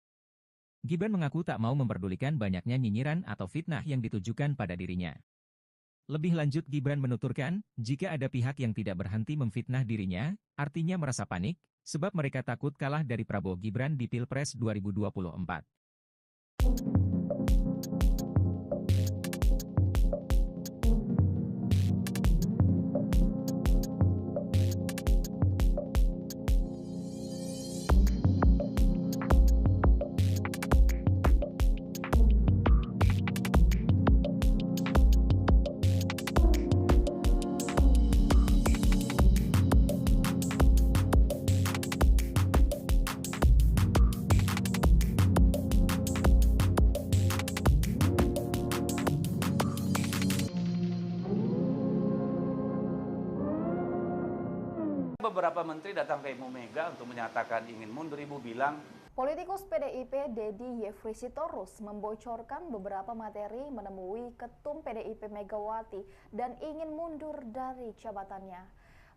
Speaker 3: Gibran mengaku tak mau memperdulikan banyaknya nyinyiran atau fitnah yang ditujukan pada dirinya. Lebih lanjut Gibran menuturkan, jika ada pihak yang tidak berhenti memfitnah dirinya, artinya merasa panik, sebab mereka takut kalah dari Prabowo Gibran di Pilpres 2024.
Speaker 4: Beberapa menteri datang ke Ibu Mega untuk menyatakan ingin mundur. Ibu bilang,
Speaker 5: Politikus PDIP Deddy Yefri Sitorus membocorkan beberapa materi menemui Ketum PDIP Megawati dan ingin mundur dari jabatannya.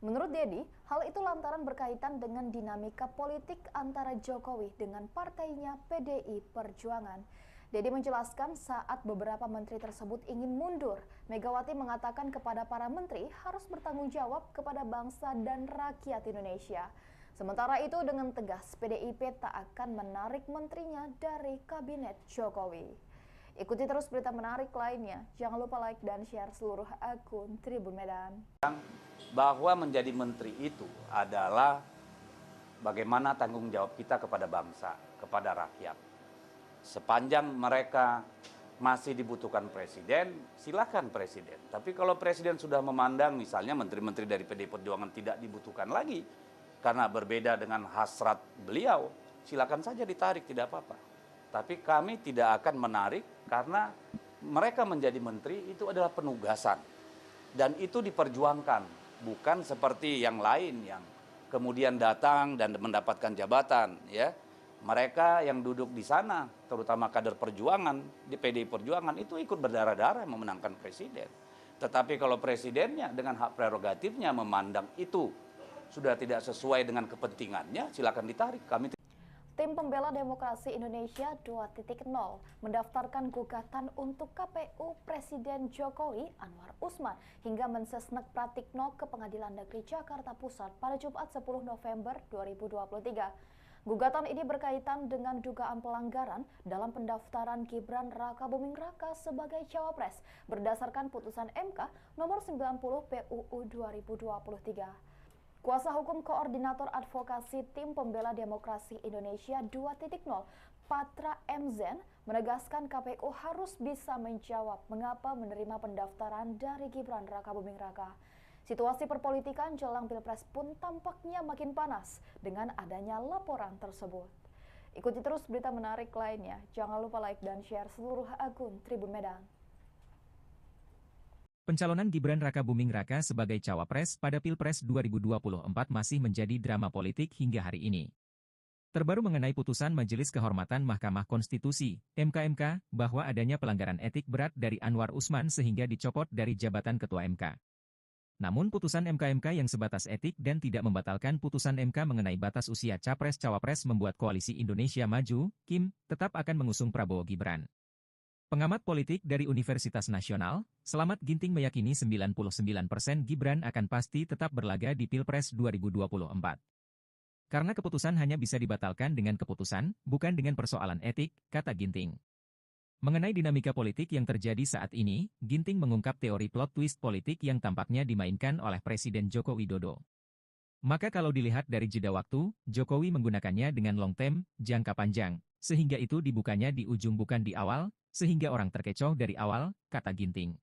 Speaker 5: Menurut Deddy, hal itu lantaran berkaitan dengan dinamika politik antara Jokowi dengan partainya PDI Perjuangan. Deddy menjelaskan saat beberapa menteri tersebut ingin mundur, Megawati mengatakan kepada para menteri harus bertanggung jawab kepada bangsa dan rakyat Indonesia. Sementara itu dengan tegas, PDIP tak akan menarik menterinya dari kabinet Jokowi. Ikuti terus berita menarik lainnya. Jangan lupa like dan share seluruh akun Tribun Medan.
Speaker 4: bahwa menjadi menteri itu adalah bagaimana tanggung jawab kita kepada bangsa, kepada rakyat. Sepanjang mereka masih dibutuhkan presiden, silakan presiden. Tapi kalau presiden sudah memandang misalnya menteri-menteri dari PDI Perjuangan tidak dibutuhkan lagi karena berbeda dengan hasrat beliau, silakan saja ditarik, tidak apa-apa. Tapi kami tidak akan menarik karena mereka menjadi menteri itu adalah penugasan. Dan itu diperjuangkan, bukan seperti yang lain yang kemudian datang dan mendapatkan jabatan, ya. Mereka yang duduk di sana, terutama kader perjuangan di PDI Perjuangan itu ikut berdarah-darah memenangkan presiden. Tetapi kalau presidennya dengan hak prerogatifnya memandang itu sudah tidak sesuai dengan kepentingannya, silakan ditarik.
Speaker 5: Tim Pembela Demokrasi Indonesia 2.0 mendaftarkan gugatan untuk KPU Presiden Jokowi Anwar Usman hingga Mensesnek Pratikno ke Pengadilan Negeri Jakarta Pusat pada Jumat 10 November 2023. Gugatan ini berkaitan dengan dugaan pelanggaran dalam pendaftaran Gibran Rakabuming Raka sebagai cawapres berdasarkan putusan MK nomor 90 PUU 2023. Kuasa hukum Koordinator Advokasi Tim Pembela Demokrasi Indonesia 2.0, Patra MZen, menegaskan KPU harus bisa menjawab mengapa menerima pendaftaran dari Gibran Rakabuming Raka. Situasi perpolitikan jelang Pilpres pun tampaknya makin panas dengan adanya laporan tersebut. Ikuti terus berita menarik lainnya. Jangan lupa like dan share seluruh akun Tribun Medan.
Speaker 3: Pencalonan Gibran Rakabuming Raka sebagai cawapres pada Pilpres 2024 masih menjadi drama politik hingga hari ini. Terbaru mengenai putusan Majelis Kehormatan Mahkamah Konstitusi, (MK) bahwa adanya pelanggaran etik berat dari Anwar Usman sehingga dicopot dari jabatan Ketua MK. Namun putusan MK yang sebatas etik dan tidak membatalkan putusan MK mengenai batas usia Capres-Cawapres membuat Koalisi Indonesia Maju, KIM, tetap akan mengusung Prabowo Gibran. Pengamat politik dari Universitas Nasional, Slamet Ginting meyakini 99% Gibran akan pasti tetap berlaga di Pilpres 2024. Karena keputusan hanya bisa dibatalkan dengan keputusan, bukan dengan persoalan etik, kata Ginting. Mengenai dinamika politik yang terjadi saat ini, Ginting mengungkap teori plot twist politik yang tampaknya dimainkan oleh Presiden Joko Widodo. Maka kalau dilihat dari jeda waktu, Jokowi menggunakannya dengan long term, jangka panjang, sehingga itu dibukanya di ujung bukan di awal, sehingga orang terkecoh dari awal, kata Ginting.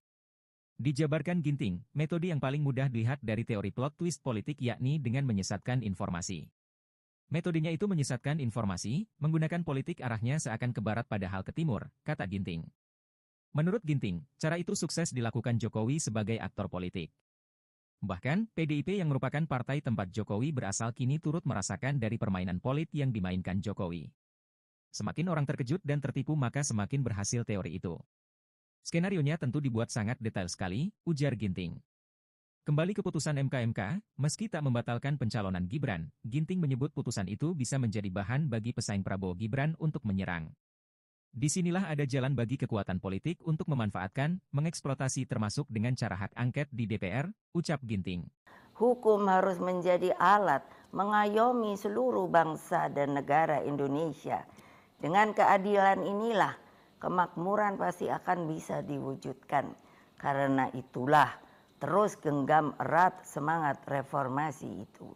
Speaker 3: Dijabarkan Ginting, metode yang paling mudah dilihat dari teori plot twist politik yakni dengan menyesatkan informasi. Metodenya itu menyesatkan informasi, menggunakan politik arahnya seakan ke barat padahal ke timur, kata Ginting. Menurut Ginting, cara itu sukses dilakukan Jokowi sebagai aktor politik. Bahkan, PDIP yang merupakan partai tempat Jokowi berasal kini turut merasakan dari permainan politik yang dimainkan Jokowi. Semakin orang terkejut dan tertipu maka semakin berhasil teori itu. Skenarionya tentu dibuat sangat detail sekali, ujar Ginting. Kembali ke putusan MK, meski tak membatalkan pencalonan Gibran, Ginting menyebut putusan itu bisa menjadi bahan bagi pesaing Prabowo Gibran untuk menyerang. Disinilah ada jalan bagi kekuatan politik untuk memanfaatkan, mengeksploitasi termasuk dengan cara hak angket di DPR, ucap Ginting.
Speaker 1: Hukum harus menjadi alat mengayomi seluruh bangsa dan negara Indonesia. Dengan keadilan inilah kemakmuran pasti akan bisa diwujudkan. Karena itulah terus genggam erat semangat reformasi itu.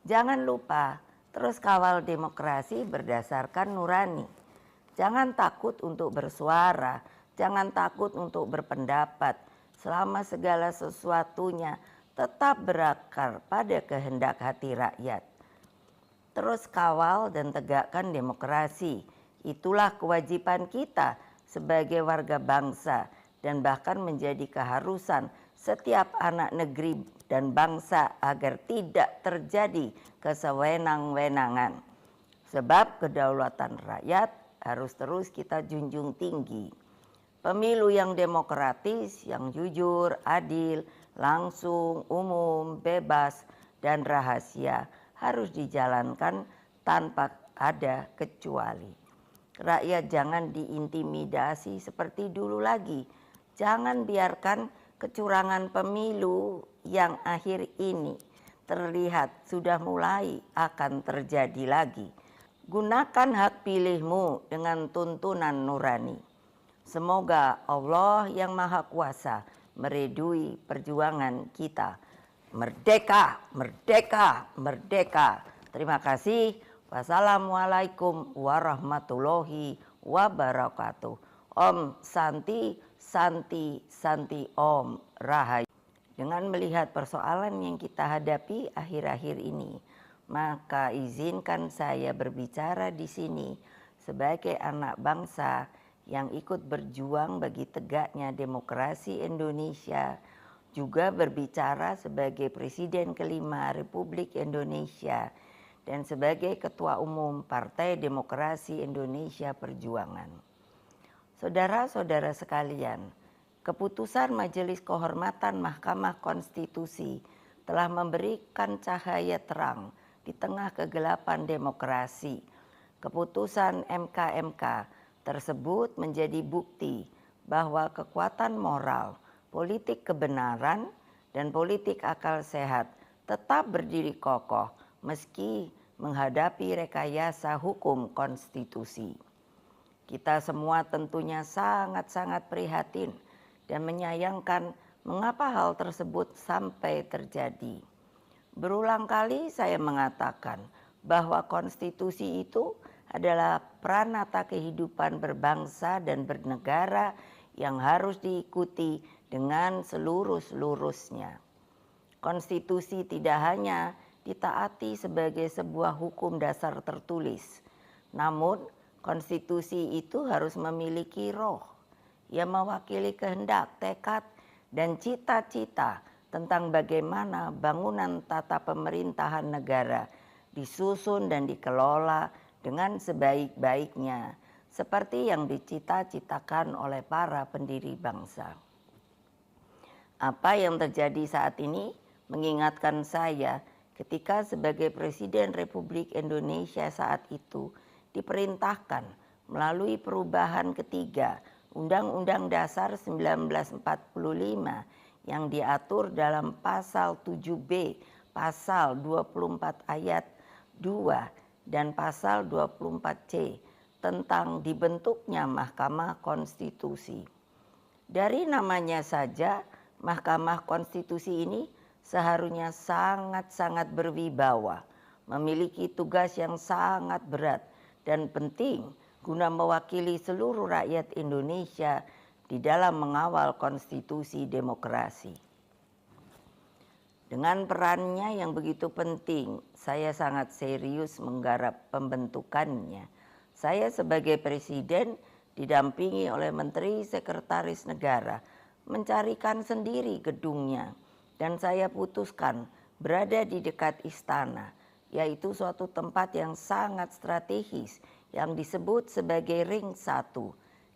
Speaker 1: Jangan lupa terus kawal demokrasi berdasarkan nurani. Jangan takut untuk bersuara, jangan takut untuk berpendapat, selama segala sesuatunya tetap berakar pada kehendak hati rakyat. Terus kawal dan tegakkan demokrasi, itulah kewajiban kita sebagai warga bangsa dan bahkan menjadi keharusan setiap anak negeri dan bangsa agar tidak terjadi kesewenang-wenangan. Sebab kedaulatan rakyat harus terus kita junjung tinggi. Pemilu yang demokratis, yang jujur, adil, langsung, umum, bebas, dan rahasia harus dijalankan tanpa ada kecuali. Rakyat jangan diintimidasi seperti dulu lagi. Jangan biarkan kecurangan pemilu yang akhir ini terlihat sudah mulai akan terjadi lagi. Gunakan hak pilihmu dengan tuntunan nurani. Semoga Allah yang Maha Kuasa meridui perjuangan kita. Merdeka, merdeka, merdeka. Terima kasih. Wassalamualaikum warahmatullahi wabarakatuh. Om Santi, Santi, Santi Om Rahayu. Dengan melihat persoalan yang kita hadapi akhir-akhir ini, maka izinkan saya berbicara di sini sebagai anak bangsa yang ikut berjuang bagi tegaknya demokrasi Indonesia, juga berbicara sebagai Presiden kelima Republik Indonesia dan sebagai Ketua Umum Partai Demokrasi Indonesia Perjuangan. Saudara-saudara sekalian, keputusan Majelis Kehormatan Mahkamah Konstitusi telah memberikan cahaya terang di tengah kegelapan demokrasi. Keputusan MK tersebut menjadi bukti bahwa kekuatan moral, politik kebenaran, dan politik akal sehat tetap berdiri kokoh meski menghadapi rekayasa hukum konstitusi. Kita semua tentunya sangat-sangat prihatin dan menyayangkan mengapa hal tersebut sampai terjadi. Berulang kali saya mengatakan bahwa konstitusi itu adalah pranata kehidupan berbangsa dan bernegara yang harus diikuti dengan seluruh-seluruhnya. Konstitusi tidak hanya ditaati sebagai sebuah hukum dasar tertulis, namun konstitusi itu harus memiliki roh yang mewakili kehendak, tekad, dan cita-cita tentang bagaimana bangunan tata pemerintahan negara disusun dan dikelola dengan sebaik-baiknya, seperti yang dicita-citakan oleh para pendiri bangsa. Apa yang terjadi saat ini mengingatkan saya ketika sebagai Presiden Republik Indonesia saat itu diperintahkan melalui perubahan ketiga Undang-Undang Dasar 1945 yang diatur dalam pasal 7B, pasal 24 ayat 2 dan pasal 24C tentang dibentuknya Mahkamah Konstitusi. Dari namanya saja, Mahkamah Konstitusi ini seharusnya sangat-sangat berwibawa, memiliki tugas yang sangat berat dan penting guna mewakili seluruh rakyat Indonesia di dalam mengawal konstitusi demokrasi. Dengan perannya yang begitu penting, saya sangat serius menggarap pembentukannya. Saya sebagai Presiden didampingi oleh Menteri Sekretaris Negara mencarikan sendiri gedungnya, dan saya putuskan berada di dekat istana, yaitu suatu tempat yang sangat strategis yang disebut sebagai Ring 1,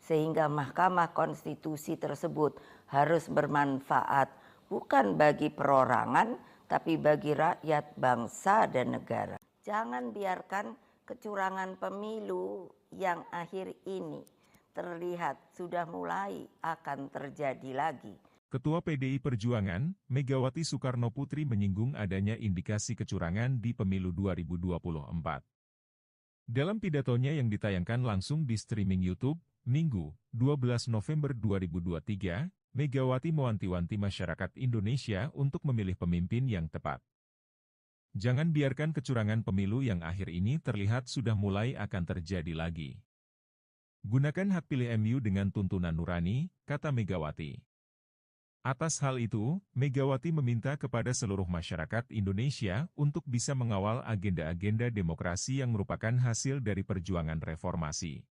Speaker 1: sehingga Mahkamah Konstitusi tersebut harus bermanfaat bukan bagi perorangan, tapi bagi rakyat, bangsa, dan negara. Jangan biarkan kecurangan pemilu yang akhir ini terlihat sudah mulai akan terjadi lagi.
Speaker 2: Ketua PDI Perjuangan, Megawati Soekarno Putri menyinggung adanya indikasi kecurangan di pemilu 2024. Dalam pidatonya yang ditayangkan langsung di streaming YouTube, Minggu, 12 November 2023, Megawati mewanti-wanti masyarakat Indonesia untuk memilih pemimpin yang tepat. Jangan biarkan kecurangan pemilu yang akhir ini terlihat sudah mulai akan terjadi lagi. Gunakan hak pilih MU dengan tuntunan nurani, kata Megawati. Atas hal itu, Megawati meminta kepada seluruh masyarakat Indonesia untuk bisa mengawal agenda-agenda demokrasi yang merupakan hasil dari perjuangan reformasi.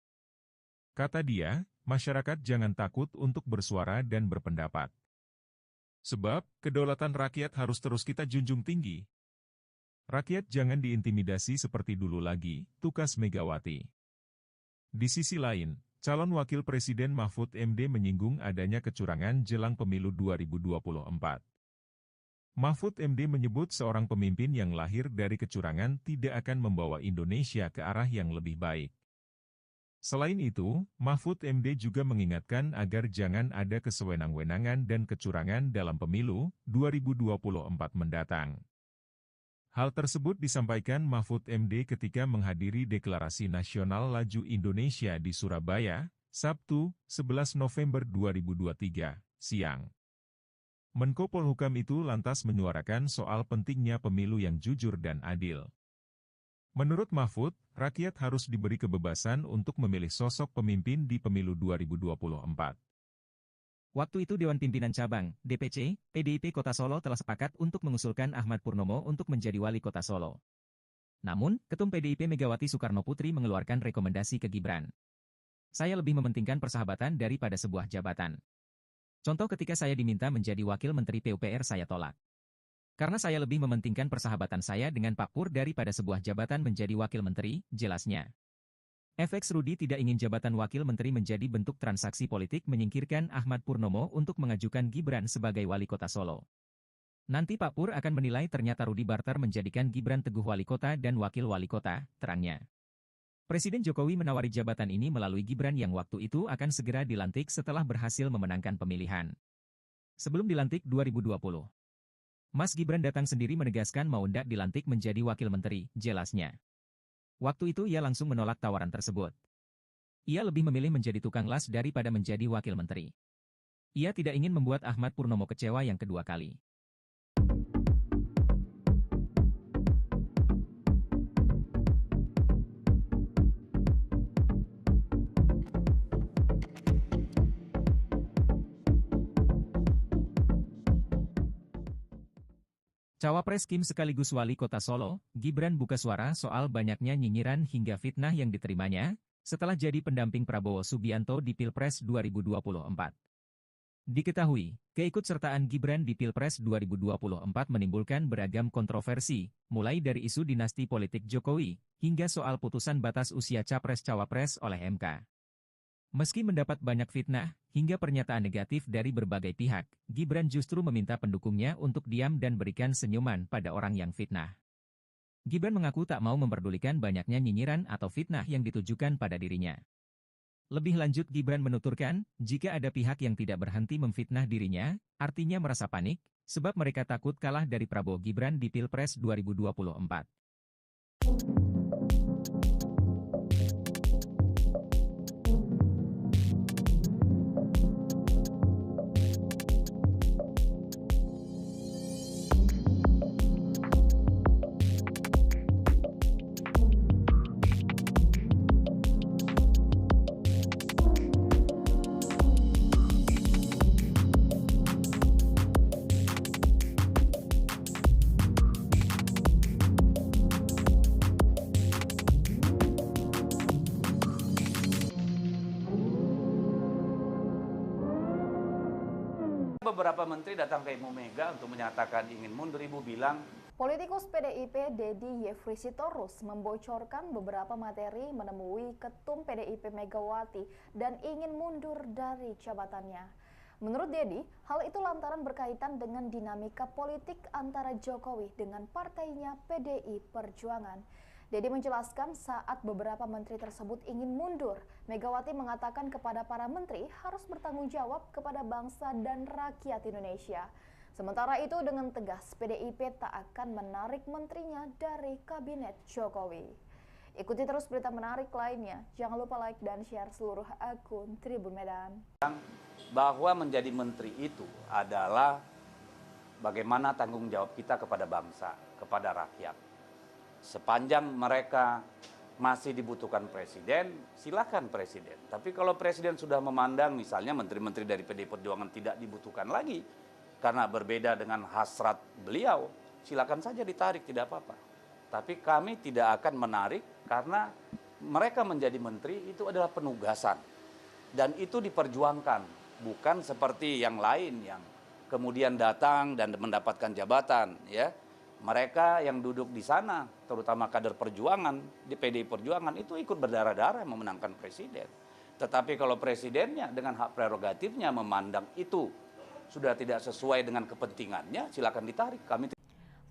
Speaker 2: Kata dia, masyarakat jangan takut untuk bersuara dan berpendapat. Sebab, kedaulatan rakyat harus terus kita junjung tinggi. Rakyat jangan diintimidasi seperti dulu lagi, tukas Megawati. Di sisi lain, calon Wakil Presiden Mahfud MD menyinggung adanya kecurangan jelang pemilu 2024. Mahfud MD menyebut seorang pemimpin yang lahir dari kecurangan tidak akan membawa Indonesia ke arah yang lebih baik. Selain itu, Mahfud MD juga mengingatkan agar jangan ada kesewenang-wenangan dan kecurangan dalam pemilu 2024 mendatang. Hal tersebut disampaikan Mahfud MD ketika menghadiri Deklarasi Nasional Laju Indonesia di Surabaya, Sabtu, 11 November 2023, siang. Menko Polhukam itu lantas menyuarakan soal pentingnya pemilu yang jujur dan adil. Menurut Mahfud, rakyat harus diberi kebebasan untuk memilih sosok pemimpin di pemilu 2024.
Speaker 3: Waktu itu Dewan Pimpinan Cabang, DPC, PDIP Kota Solo telah sepakat untuk mengusulkan Ahmad Purnomo untuk menjadi wali kota Solo. Namun, Ketum PDIP Megawati Soekarno Putri mengeluarkan rekomendasi ke Gibran. Saya lebih mementingkan persahabatan daripada sebuah jabatan. Contoh ketika saya diminta menjadi wakil Menteri PUPR saya tolak. Karena saya lebih mementingkan persahabatan saya dengan Pak Pur daripada sebuah jabatan menjadi wakil menteri, jelasnya. FX Rudi tidak ingin jabatan wakil menteri menjadi bentuk transaksi politik menyingkirkan Ahmad Purnomo untuk mengajukan Gibran sebagai wali kota Solo. Nanti Pak Pur akan menilai ternyata Rudi barter menjadikan Gibran teguh wali kota dan wakil wali kota, terangnya. Presiden Jokowi menawari jabatan ini melalui Gibran yang waktu itu akan segera dilantik setelah berhasil memenangkan pemilihan. Sebelum dilantik 2020. Mas Gibran datang sendiri menegaskan mau ndak dilantik menjadi wakil menteri, jelasnya. Waktu itu ia langsung menolak tawaran tersebut. Ia lebih memilih menjadi tukang las daripada menjadi wakil menteri. Ia tidak ingin membuat Ahmad Purnomo kecewa yang kedua kali. Cawapres Kim sekaligus wali kota Solo, Gibran buka suara soal banyaknya nyinyiran hingga fitnah yang diterimanya, setelah jadi pendamping Prabowo Subianto di Pilpres 2024. Diketahui, keikutsertaan Gibran di Pilpres 2024 menimbulkan beragam kontroversi, mulai dari isu dinasti politik Jokowi, hingga soal putusan batas usia Capres-Cawapres oleh MK. Meski mendapat banyak fitnah, hingga pernyataan negatif dari berbagai pihak, Gibran justru meminta pendukungnya untuk diam dan berikan senyuman pada orang yang fitnah. Gibran mengaku tak mau memperdulikan banyaknya nyinyiran atau fitnah yang ditujukan pada dirinya. Lebih lanjut Gibran menuturkan, jika ada pihak yang tidak berhenti memfitnah dirinya, artinya merasa panik, sebab mereka takut kalah dari Prabowo Gibran di Pilpres 2024.
Speaker 4: Beberapa menteri datang ke Ibu Mega untuk menyatakan ingin mundur. Ibu bilang,
Speaker 5: Politikus PDIP Deddy Yefrisitorus membocorkan beberapa materi menemui Ketum PDIP Megawati dan ingin mundur dari jabatannya. Menurut Deddy, hal itu lantaran berkaitan dengan dinamika politik antara Jokowi dengan partainya PDI Perjuangan. Deddy menjelaskan saat beberapa menteri tersebut ingin mundur, Megawati mengatakan kepada para menteri harus bertanggung jawab kepada bangsa dan rakyat Indonesia. Sementara itu dengan tegas, PDIP tak akan menarik menterinya dari kabinet Jokowi. Ikuti terus berita menarik lainnya. Jangan lupa like dan share seluruh akun Tribun Medan.
Speaker 4: bahwa menjadi menteri itu adalah bagaimana tanggung jawab kita kepada bangsa, kepada rakyat. Sepanjang mereka masih dibutuhkan presiden, silakan presiden. Tapi kalau presiden sudah memandang misalnya menteri-menteri dari PDI Perjuangan tidak dibutuhkan lagi karena berbeda dengan hasrat beliau, silakan saja ditarik, tidak apa-apa. Tapi kami tidak akan menarik karena mereka menjadi menteri itu adalah penugasan. Dan itu diperjuangkan, bukan seperti yang lain yang kemudian datang dan mendapatkan jabatan, ya. Mereka yang duduk di sana, terutama kader perjuangan di PDI Perjuangan itu ikut berdarah-darah memenangkan presiden. Tetapi kalau presidennya dengan hak prerogatifnya memandang itu sudah tidak sesuai dengan kepentingannya, silakan ditarik.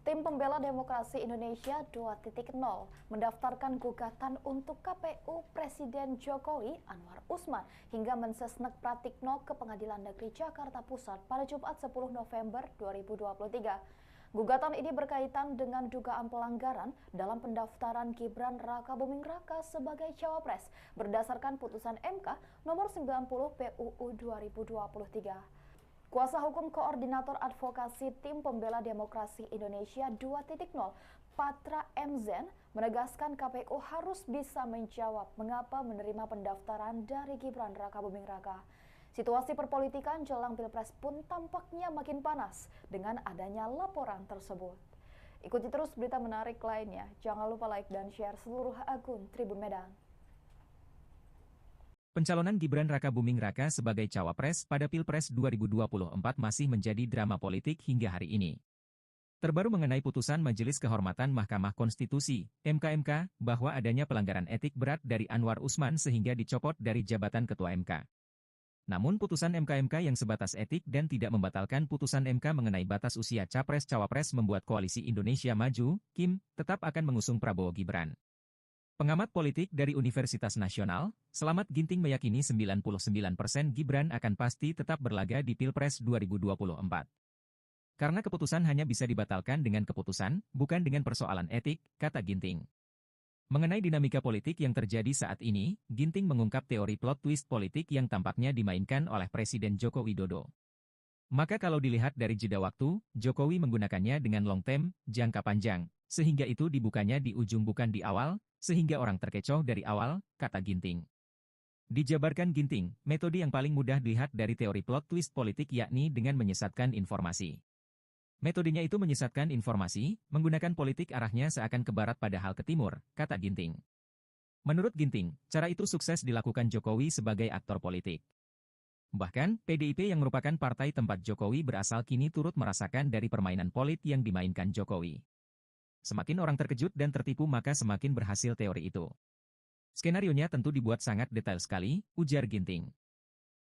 Speaker 5: Tim Pembela Demokrasi Indonesia 2.0 mendaftarkan gugatan untuk KPU Presiden Jokowi Anwar Usman hingga Mensesnek Pratikno ke Pengadilan Negeri Jakarta Pusat pada Jumat 10 November 2023. Gugatan ini berkaitan dengan dugaan pelanggaran dalam pendaftaran Gibran Rakabuming Raka sebagai cawapres berdasarkan putusan MK nomor 90 PUU 2023. Kuasa hukum Koordinator Advokasi Tim Pembela Demokrasi Indonesia 2.0, Patra MZen, menegaskan KPU harus bisa menjawab mengapa menerima pendaftaran dari Gibran Rakabuming Raka. Situasi perpolitikan jelang Pilpres pun tampaknya makin panas dengan adanya laporan tersebut. Ikuti terus berita menarik lainnya. Jangan lupa like dan share seluruh akun Tribun Medan.
Speaker 3: Pencalonan Gibran Rakabuming Raka sebagai cawapres pada Pilpres 2024 masih menjadi drama politik hingga hari ini. Terbaru mengenai putusan Majelis Kehormatan Mahkamah Konstitusi, MKMK, bahwa adanya pelanggaran etik berat dari Anwar Usman sehingga dicopot dari jabatan Ketua MK. Namun putusan MKMK yang sebatas etik dan tidak membatalkan putusan MK mengenai batas usia Capres-Cawapres membuat Koalisi Indonesia Maju, KIM, tetap akan mengusung Prabowo Gibran. Pengamat politik dari Universitas Nasional, Slamet Ginting meyakini 99% Gibran akan pasti tetap berlaga di Pilpres 2024. Karena keputusan hanya bisa dibatalkan dengan keputusan, bukan dengan persoalan etik, kata Ginting. Mengenai dinamika politik yang terjadi saat ini, Ginting mengungkap teori plot twist politik yang tampaknya dimainkan oleh Presiden Joko Widodo. Maka kalau dilihat dari jeda waktu, Jokowi menggunakannya dengan long term, jangka panjang, sehingga itu dibukanya di ujung bukan di awal, sehingga orang terkecoh dari awal, kata Ginting. Dijabarkan Ginting, metode yang paling mudah dilihat dari teori plot twist politik yakni dengan menyesatkan informasi. Metodenya itu menyesatkan informasi, menggunakan politik arahnya seakan ke barat padahal ke timur, kata Ginting. Menurut Ginting, cara itu sukses dilakukan Jokowi sebagai aktor politik. Bahkan, PDIP yang merupakan partai tempat Jokowi berasal kini turut merasakan dari permainan politik yang dimainkan Jokowi. Semakin orang terkejut dan tertipu maka semakin berhasil teori itu. Skenarionya tentu dibuat sangat detail sekali, ujar Ginting.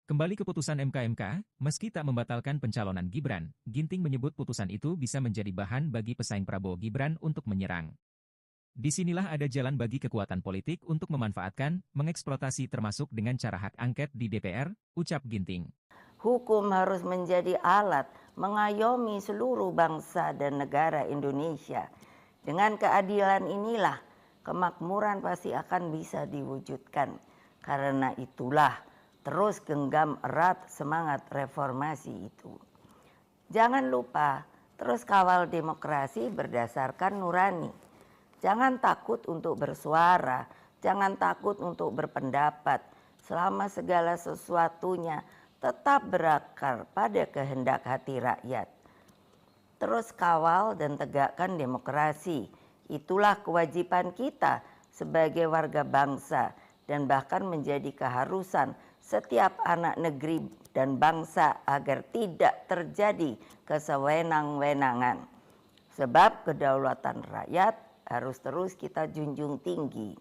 Speaker 3: Kembali ke putusan MKMK, meski tak membatalkan pencalonan Gibran, Ginting menyebut putusan itu bisa menjadi bahan bagi pesaing Prabowo Gibran untuk menyerang. Disinilah ada jalan bagi kekuatan politik untuk memanfaatkan, mengeksploitasi termasuk dengan cara hak angket di DPR, ucap Ginting.
Speaker 1: Hukum harus menjadi alat mengayomi seluruh bangsa dan negara Indonesia. Dengan keadilan inilah kemakmuran pasti akan bisa diwujudkan. Karena itulah terus genggam erat semangat reformasi itu. Jangan lupa terus kawal demokrasi berdasarkan nurani. Jangan takut untuk bersuara, jangan takut untuk berpendapat, selama segala sesuatunya tetap berakar pada kehendak hati rakyat. Terus kawal dan tegakkan demokrasi, itulah kewajiban kita sebagai warga bangsa dan bahkan menjadi keharusan setiap anak negeri dan bangsa agar tidak terjadi kesewenang-wenangan. Sebab kedaulatan rakyat harus terus kita junjung tinggi.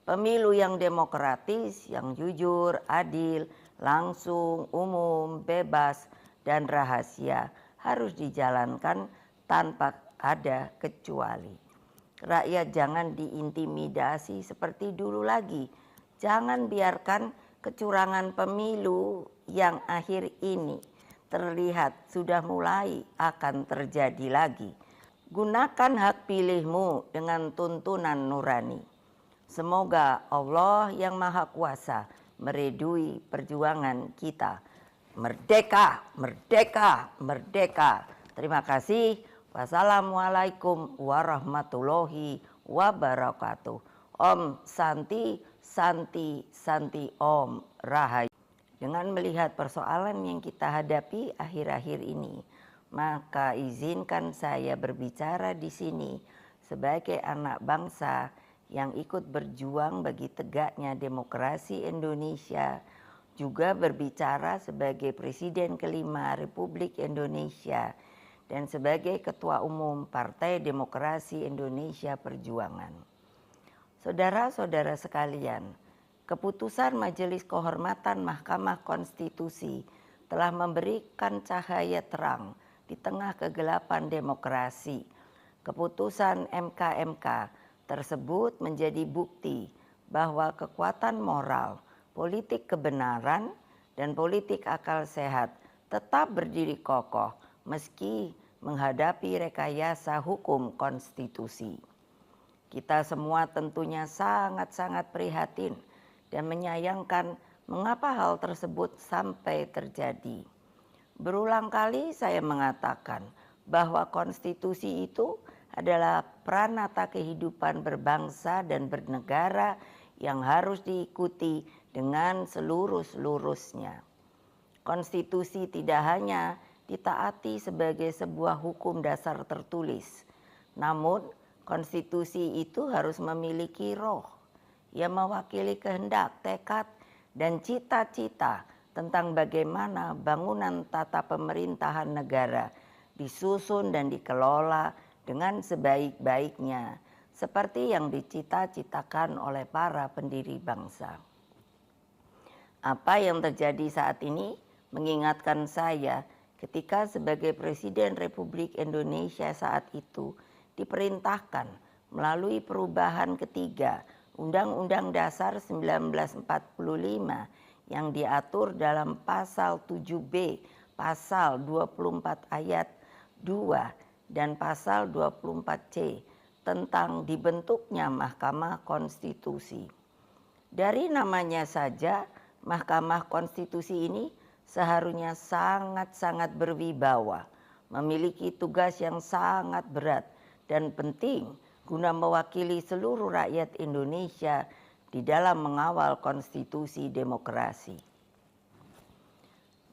Speaker 1: Pemilu yang demokratis, yang jujur, adil, langsung, umum, bebas, dan rahasia harus dijalankan tanpa ada kecuali. Rakyat jangan diintimidasi seperti dulu lagi. Jangan biarkan kecurangan pemilu yang akhir ini terlihat sudah mulai akan terjadi lagi. Gunakan hak pilihmu dengan tuntunan nurani. Semoga Allah yang Maha Kuasa meridui perjuangan kita. Merdeka, merdeka, merdeka. Terima kasih. Wassalamualaikum warahmatullahi wabarakatuh. Om Santi, Santi, Santi Om Rahayu. Dengan melihat persoalan yang kita hadapi akhir-akhir ini, maka izinkan saya berbicara di sini sebagai anak bangsa yang ikut berjuang bagi tegaknya demokrasi Indonesia, juga berbicara sebagai Presiden kelima Republik Indonesia dan sebagai Ketua Umum Partai Demokrasi Indonesia Perjuangan. Saudara-saudara sekalian, keputusan Majelis Kehormatan Mahkamah Konstitusi telah memberikan cahaya terang di tengah kegelapan demokrasi. Keputusan MK tersebut menjadi bukti bahwa kekuatan moral, politik kebenaran, dan politik akal sehat tetap berdiri kokoh meski menghadapi rekayasa hukum konstitusi. Kita semua tentunya sangat-sangat prihatin dan menyayangkan mengapa hal tersebut sampai terjadi. Berulang kali saya mengatakan bahwa konstitusi itu adalah pranata kehidupan berbangsa dan bernegara yang harus diikuti dengan seluruh-seluruhnya. Konstitusi tidak hanya ditaati sebagai sebuah hukum dasar tertulis, namun konstitusi itu harus memiliki roh yang mewakili kehendak, tekad, dan cita-cita tentang bagaimana bangunan tata pemerintahan negara disusun dan dikelola dengan sebaik-baiknya, seperti yang dicita-citakan oleh para pendiri bangsa. Apa yang terjadi saat ini mengingatkan saya ketika sebagai Presiden Republik Indonesia saat itu diperintahkan melalui perubahan ketiga Undang-Undang Dasar 1945 yang diatur dalam pasal 7B, pasal 24 ayat 2 dan pasal 24C tentang dibentuknya Mahkamah Konstitusi. Dari namanya saja, Mahkamah Konstitusi ini seharusnya sangat-sangat berwibawa, memiliki tugas yang sangat berat dan penting guna mewakili seluruh rakyat Indonesia di dalam mengawal konstitusi demokrasi.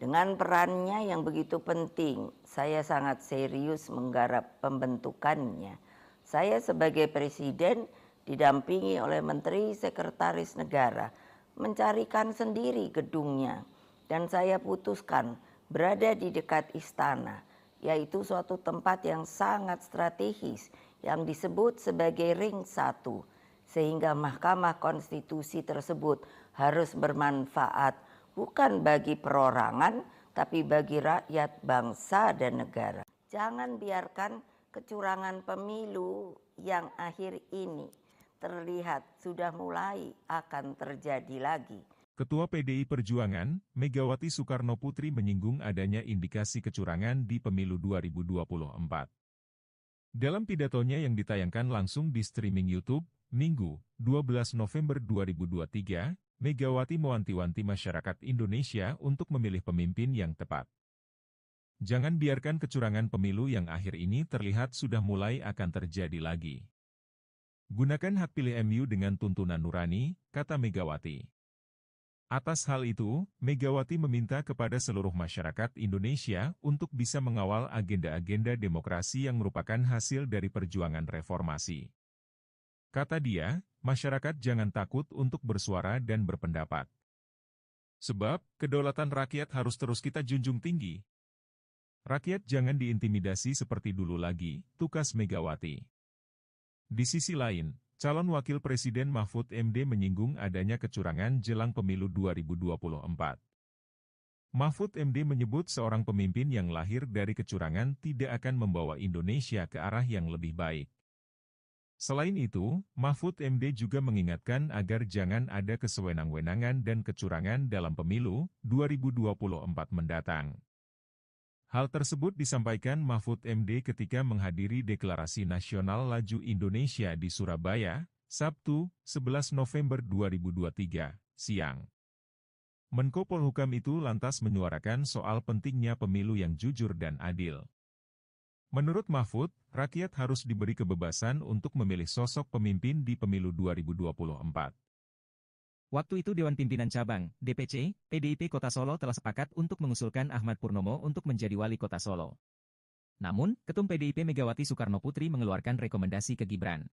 Speaker 1: Dengan perannya yang begitu penting, saya sangat serius menggarap pembentukannya. Saya sebagai Presiden didampingi oleh Menteri Sekretaris Negara mencarikan sendiri gedungnya dan saya putuskan berada di dekat istana, yaitu suatu tempat yang sangat strategis yang disebut sebagai Ring 1, sehingga Mahkamah Konstitusi tersebut harus bermanfaat bukan bagi perorangan, tapi bagi rakyat, bangsa, dan negara. Jangan biarkan kecurangan pemilu yang akhir ini terlihat sudah mulai akan terjadi lagi.
Speaker 2: Ketua PDI Perjuangan, Megawati Soekarno Putri menyinggung adanya indikasi kecurangan di pemilu 2024. Dalam pidatonya yang ditayangkan langsung di streaming YouTube, Minggu, 12 November 2023, Megawati mewanti-wanti masyarakat Indonesia untuk memilih pemimpin yang tepat. Jangan biarkan kecurangan pemilu yang akhir ini terlihat sudah mulai akan terjadi lagi. Gunakan hak pilih MU dengan tuntunan nurani, kata Megawati. Atas hal itu, Megawati meminta kepada seluruh masyarakat Indonesia untuk bisa mengawal agenda-agenda demokrasi yang merupakan hasil dari perjuangan reformasi. Kata dia, masyarakat jangan takut untuk bersuara dan berpendapat. Sebab, kedaulatan rakyat harus terus kita junjung tinggi. Rakyat jangan diintimidasi seperti dulu lagi, tukas Megawati. Di sisi lain, calon wakil presiden Mahfud MD menyinggung adanya kecurangan jelang pemilu 2024. Mahfud MD menyebut seorang pemimpin yang lahir dari kecurangan tidak akan membawa Indonesia ke arah yang lebih baik. Selain itu, Mahfud MD juga mengingatkan agar jangan ada kesewenang-wenangan dan kecurangan dalam pemilu 2024 mendatang. Hal tersebut disampaikan Mahfud MD ketika menghadiri Deklarasi Nasional Laju Indonesia di Surabaya, Sabtu, 11 November 2023, siang. Menko Polhukam itu lantas menyuarakan soal pentingnya pemilu yang jujur dan adil. Menurut Mahfud, rakyat harus diberi kebebasan untuk memilih sosok pemimpin di pemilu 2024.
Speaker 3: Waktu itu Dewan Pimpinan Cabang, DPC, PDIP Kota Solo telah sepakat untuk mengusulkan Ahmad Purnomo untuk menjadi wali kota Solo. Namun, Ketum PDIP Megawati Soekarno Putri mengeluarkan rekomendasi ke Gibran.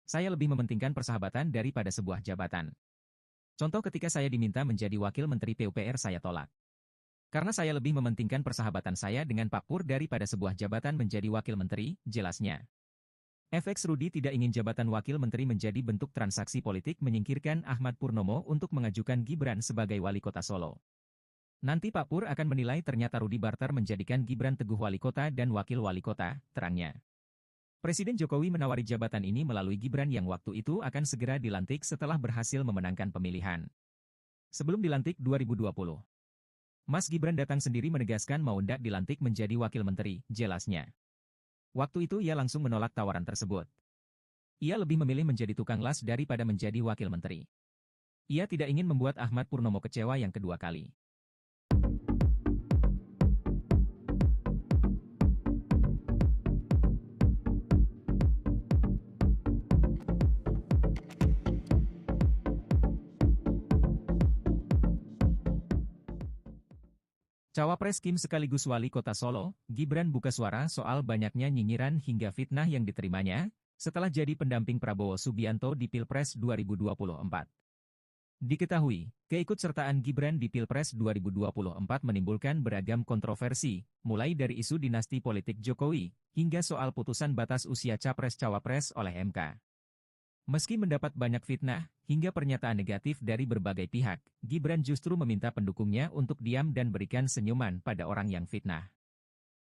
Speaker 3: Saya lebih mementingkan persahabatan daripada sebuah jabatan. Contoh ketika saya diminta menjadi wakil Menteri PUPR saya tolak. Karena saya lebih mementingkan persahabatan saya dengan Pak Pur daripada sebuah jabatan menjadi wakil menteri, jelasnya. FX Rudi tidak ingin jabatan wakil menteri menjadi bentuk transaksi politik menyingkirkan Ahmad Purnomo untuk mengajukan Gibran sebagai wali kota Solo. Nanti Pak Pur akan menilai ternyata Rudi barter menjadikan Gibran teguh wali kota dan wakil wali kota, terangnya. Presiden Jokowi menawari jabatan ini melalui Gibran yang waktu itu akan segera dilantik setelah berhasil memenangkan pemilihan. Sebelum dilantik 2020. Mas Gibran datang sendiri menegaskan mau ndak dilantik menjadi wakil menteri, jelasnya. Waktu itu ia langsung menolak tawaran tersebut. Ia lebih memilih menjadi tukang las daripada menjadi wakil menteri. Ia tidak ingin membuat Ahmad Purnomo kecewa yang kedua kali. Cawapres Kim sekaligus wali kota Solo, Gibran buka suara soal banyaknya nyinyiran hingga fitnah yang diterimanya, setelah jadi pendamping Prabowo Subianto di Pilpres 2024. Diketahui, keikutsertaan Gibran di Pilpres 2024 menimbulkan beragam kontroversi, mulai dari isu dinasti politik Jokowi, hingga soal putusan batas usia Capres-Cawapres oleh MK. Meski mendapat banyak fitnah, hingga pernyataan negatif dari berbagai pihak, Gibran justru meminta pendukungnya untuk diam dan berikan senyuman pada orang yang fitnah.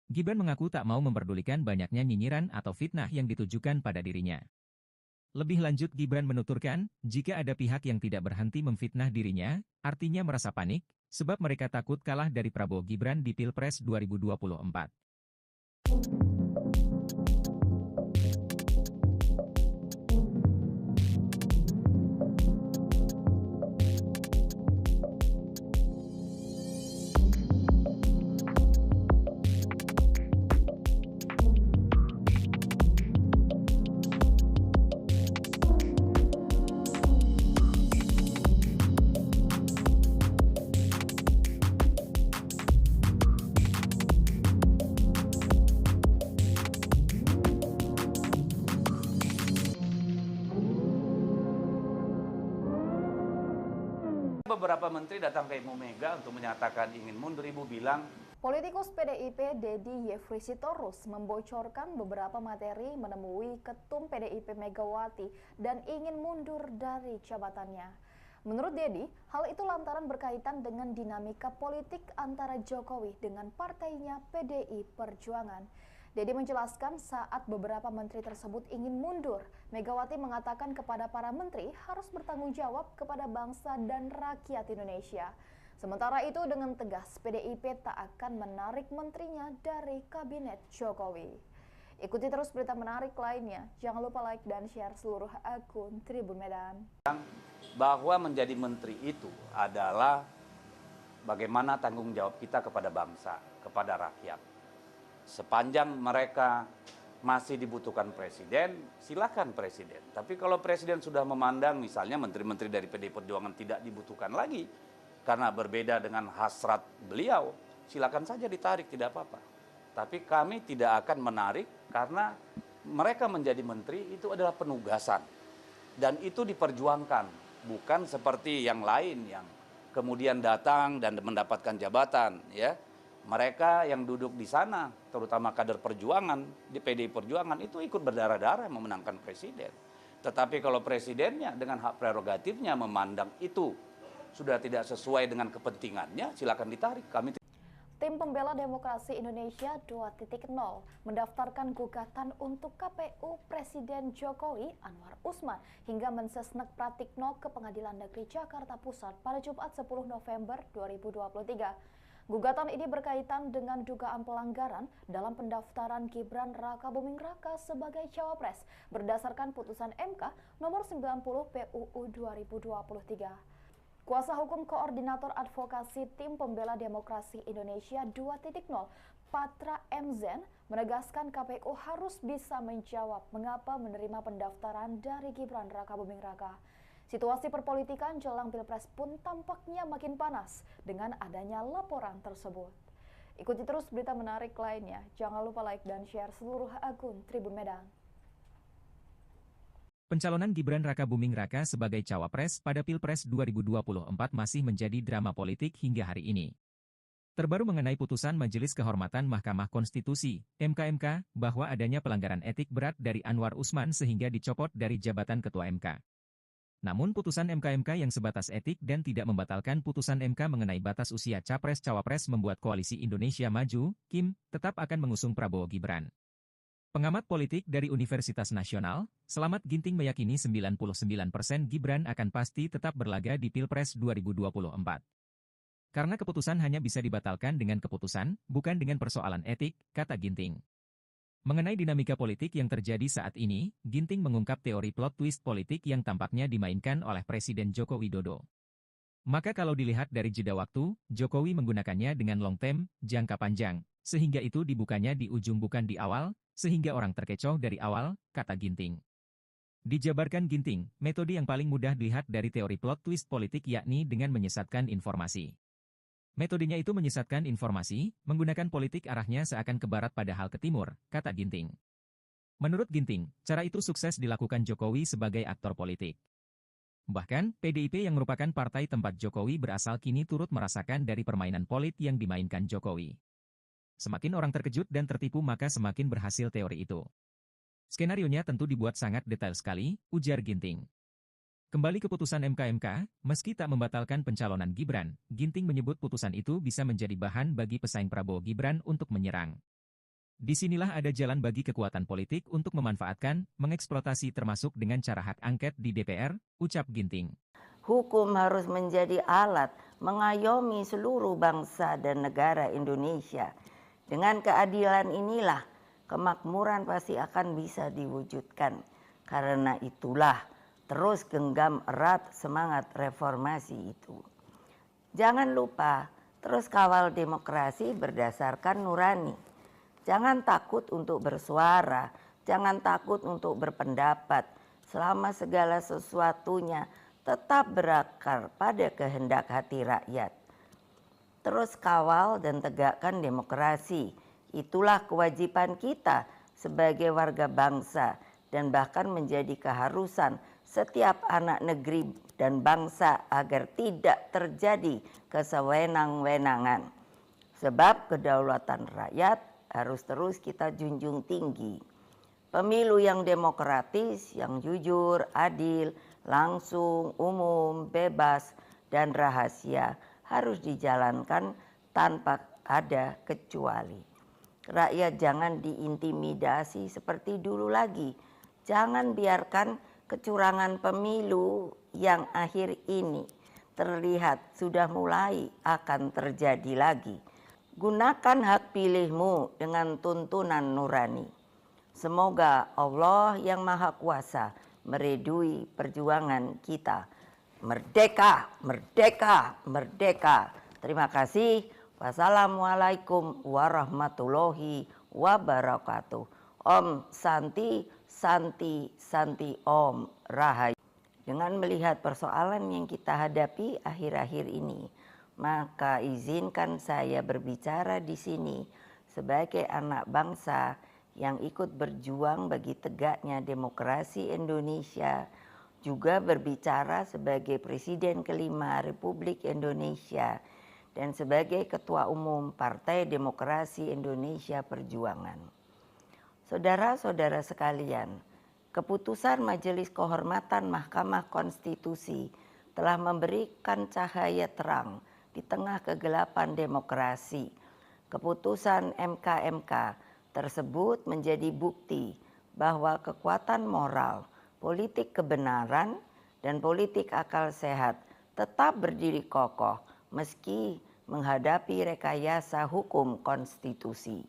Speaker 3: Gibran mengaku tak mau memperdulikan banyaknya nyinyiran atau fitnah yang ditujukan pada dirinya. Lebih lanjut Gibran menuturkan, jika ada pihak yang tidak berhenti memfitnah dirinya, artinya merasa panik, sebab mereka takut kalah dari Prabowo Gibran di Pilpres 2024.
Speaker 4: Beberapa menteri datang ke Ibu Mega untuk menyatakan ingin mundur. Ibu bilang,
Speaker 5: Politikus PDIP Deddy Yefri Sitorus membocorkan beberapa materi menemui Ketum PDIP Megawati dan ingin mundur dari jabatannya. Menurut Deddy, hal itu lantaran berkaitan dengan dinamika politik antara Jokowi dengan partainya PDI Perjuangan. Dedi menjelaskan saat beberapa menteri tersebut ingin mundur, Megawati mengatakan kepada para menteri harus bertanggung jawab kepada bangsa dan rakyat Indonesia. Sementara itu dengan tegas PDIP tak akan menarik menterinya dari kabinet Jokowi. Ikuti terus berita menarik lainnya. Jangan lupa like dan share seluruh akun Tribun Medan.
Speaker 4: Bahwa menjadi menteri itu adalah bagaimana tanggung jawab kita kepada bangsa, kepada rakyat. Sepanjang mereka masih dibutuhkan presiden, silakan presiden. Tapi kalau presiden sudah memandang misalnya menteri-menteri dari PDI Perjuangan tidak dibutuhkan lagi karena berbeda dengan hasrat beliau, silakan saja ditarik, tidak apa-apa. Tapi kami tidak akan menarik karena mereka menjadi menteri itu adalah penugasan. Dan itu diperjuangkan, bukan seperti yang lain yang kemudian datang dan mendapatkan jabatan, ya. Mereka yang duduk di sana, terutama kader perjuangan di PDI Perjuangan itu ikut berdarah-darah memenangkan presiden. Tetapi kalau presidennya dengan hak prerogatifnya memandang itu sudah tidak sesuai dengan kepentingannya, silakan ditarik. Kami
Speaker 5: Tim Pembela Demokrasi Indonesia 2.0 mendaftarkan gugatan untuk KPU Presiden Jokowi Anwar Usman hingga Mensesnek Pratikno ke Pengadilan Negeri Jakarta Pusat pada Jumat 10 November 2023. Gugatan ini berkaitan dengan dugaan pelanggaran dalam pendaftaran Gibran Rakabuming Raka sebagai cawapres berdasarkan putusan MK nomor 90 PUU 2023. Kuasa hukum Koordinator Advokasi Tim Pembela Demokrasi Indonesia 2.0, Patra MZen, menegaskan KPU harus bisa menjawab mengapa menerima pendaftaran dari Gibran Rakabuming Raka. Situasi perpolitikan jelang Pilpres pun tampaknya makin panas dengan adanya laporan tersebut. Ikuti terus berita menarik lainnya. Jangan lupa like dan share seluruh akun Tribun Medan.
Speaker 3: Pencalonan Gibran Rakabuming Raka sebagai cawapres pada Pilpres 2024 masih menjadi drama politik hingga hari ini. Terbaru mengenai putusan Majelis Kehormatan Mahkamah Konstitusi, MKMK, bahwa adanya pelanggaran etik berat dari Anwar Usman sehingga dicopot dari jabatan Ketua MK. Namun putusan MKMK yang sebatas etik dan tidak membatalkan putusan MK mengenai batas usia Capres-Cawapres membuat Koalisi Indonesia Maju, KIM, tetap akan mengusung Prabowo Gibran. Pengamat politik dari Universitas Nasional, Slamet Ginting meyakini 99% Gibran akan pasti tetap berlaga di Pilpres 2024. Karena keputusan hanya bisa dibatalkan dengan keputusan, bukan dengan persoalan etik, kata Ginting. Mengenai dinamika politik yang terjadi saat ini, Ginting mengungkap teori plot twist politik yang tampaknya dimainkan oleh Presiden Joko Widodo. Maka kalau dilihat dari jeda waktu, Jokowi menggunakannya dengan long term, jangka panjang, sehingga itu dibukanya di ujung bukan di awal, sehingga orang terkecoh dari awal, kata Ginting. Dijabarkan Ginting, metode yang paling mudah dilihat dari teori plot twist politik yakni dengan menyesatkan informasi. Metodenya itu menyesatkan informasi, menggunakan politik arahnya seakan ke barat padahal ke timur, kata Ginting. Menurut Ginting, cara itu sukses dilakukan Jokowi sebagai aktor politik. Bahkan, PDIP yang merupakan partai tempat Jokowi berasal kini turut merasakan dari permainan politik yang dimainkan Jokowi. Semakin orang terkejut dan tertipu maka semakin berhasil teori itu. Skenarionya tentu dibuat sangat detail sekali, ujar Ginting. Kembali ke putusan MKMK, meski tak membatalkan pencalonan Gibran, Ginting menyebut putusan itu bisa menjadi bahan bagi pesaing Prabowo Gibran untuk menyerang. Disinilah ada jalan bagi kekuatan politik untuk memanfaatkan, mengeksploitasi termasuk dengan cara hak angket di DPR, ucap Ginting.
Speaker 1: Hukum harus menjadi alat mengayomi seluruh bangsa dan negara Indonesia. Dengan keadilan inilah kemakmuran pasti akan bisa diwujudkan. Karena itulah terus genggam erat semangat reformasi itu. Jangan lupa terus kawal demokrasi berdasarkan nurani. Jangan takut untuk bersuara, jangan takut untuk berpendapat, selama segala sesuatunya tetap berakar pada kehendak hati rakyat. Terus kawal dan tegakkan demokrasi, itulah kewajiban kita sebagai warga bangsa dan bahkan menjadi keharusan setiap anak negeri dan bangsa agar tidak terjadi kesewenang-wenangan. Sebab kedaulatan rakyat harus terus kita junjung tinggi. Pemilu yang demokratis, yang jujur, adil, langsung, umum, bebas, dan rahasia harus dijalankan tanpa ada kecuali. Rakyat jangan diintimidasi seperti dulu lagi. Jangan biarkan kecurangan pemilu yang akhir ini terlihat sudah mulai akan terjadi lagi. Gunakan hak pilihmu dengan tuntunan nurani. Semoga Allah yang Maha Kuasa meridui perjuangan kita. Merdeka, merdeka, merdeka. Terima kasih. Wassalamualaikum warahmatullahi wabarakatuh. Om Santi, Santi, Santi Om Rahayu. Dengan melihat persoalan yang kita hadapi akhir-akhir ini, maka izinkan saya berbicara di sini sebagai anak bangsa yang ikut berjuang bagi tegaknya demokrasi Indonesia, juga berbicara sebagai Presiden kelima Republik Indonesia dan sebagai Ketua Umum Partai Demokrasi Indonesia Perjuangan. Saudara-saudara sekalian, keputusan Majelis Kehormatan Mahkamah Konstitusi telah memberikan cahaya terang di tengah kegelapan demokrasi. Keputusan MK tersebut menjadi bukti bahwa kekuatan moral, politik kebenaran, dan politik akal sehat tetap berdiri kokoh meski menghadapi rekayasa hukum konstitusi.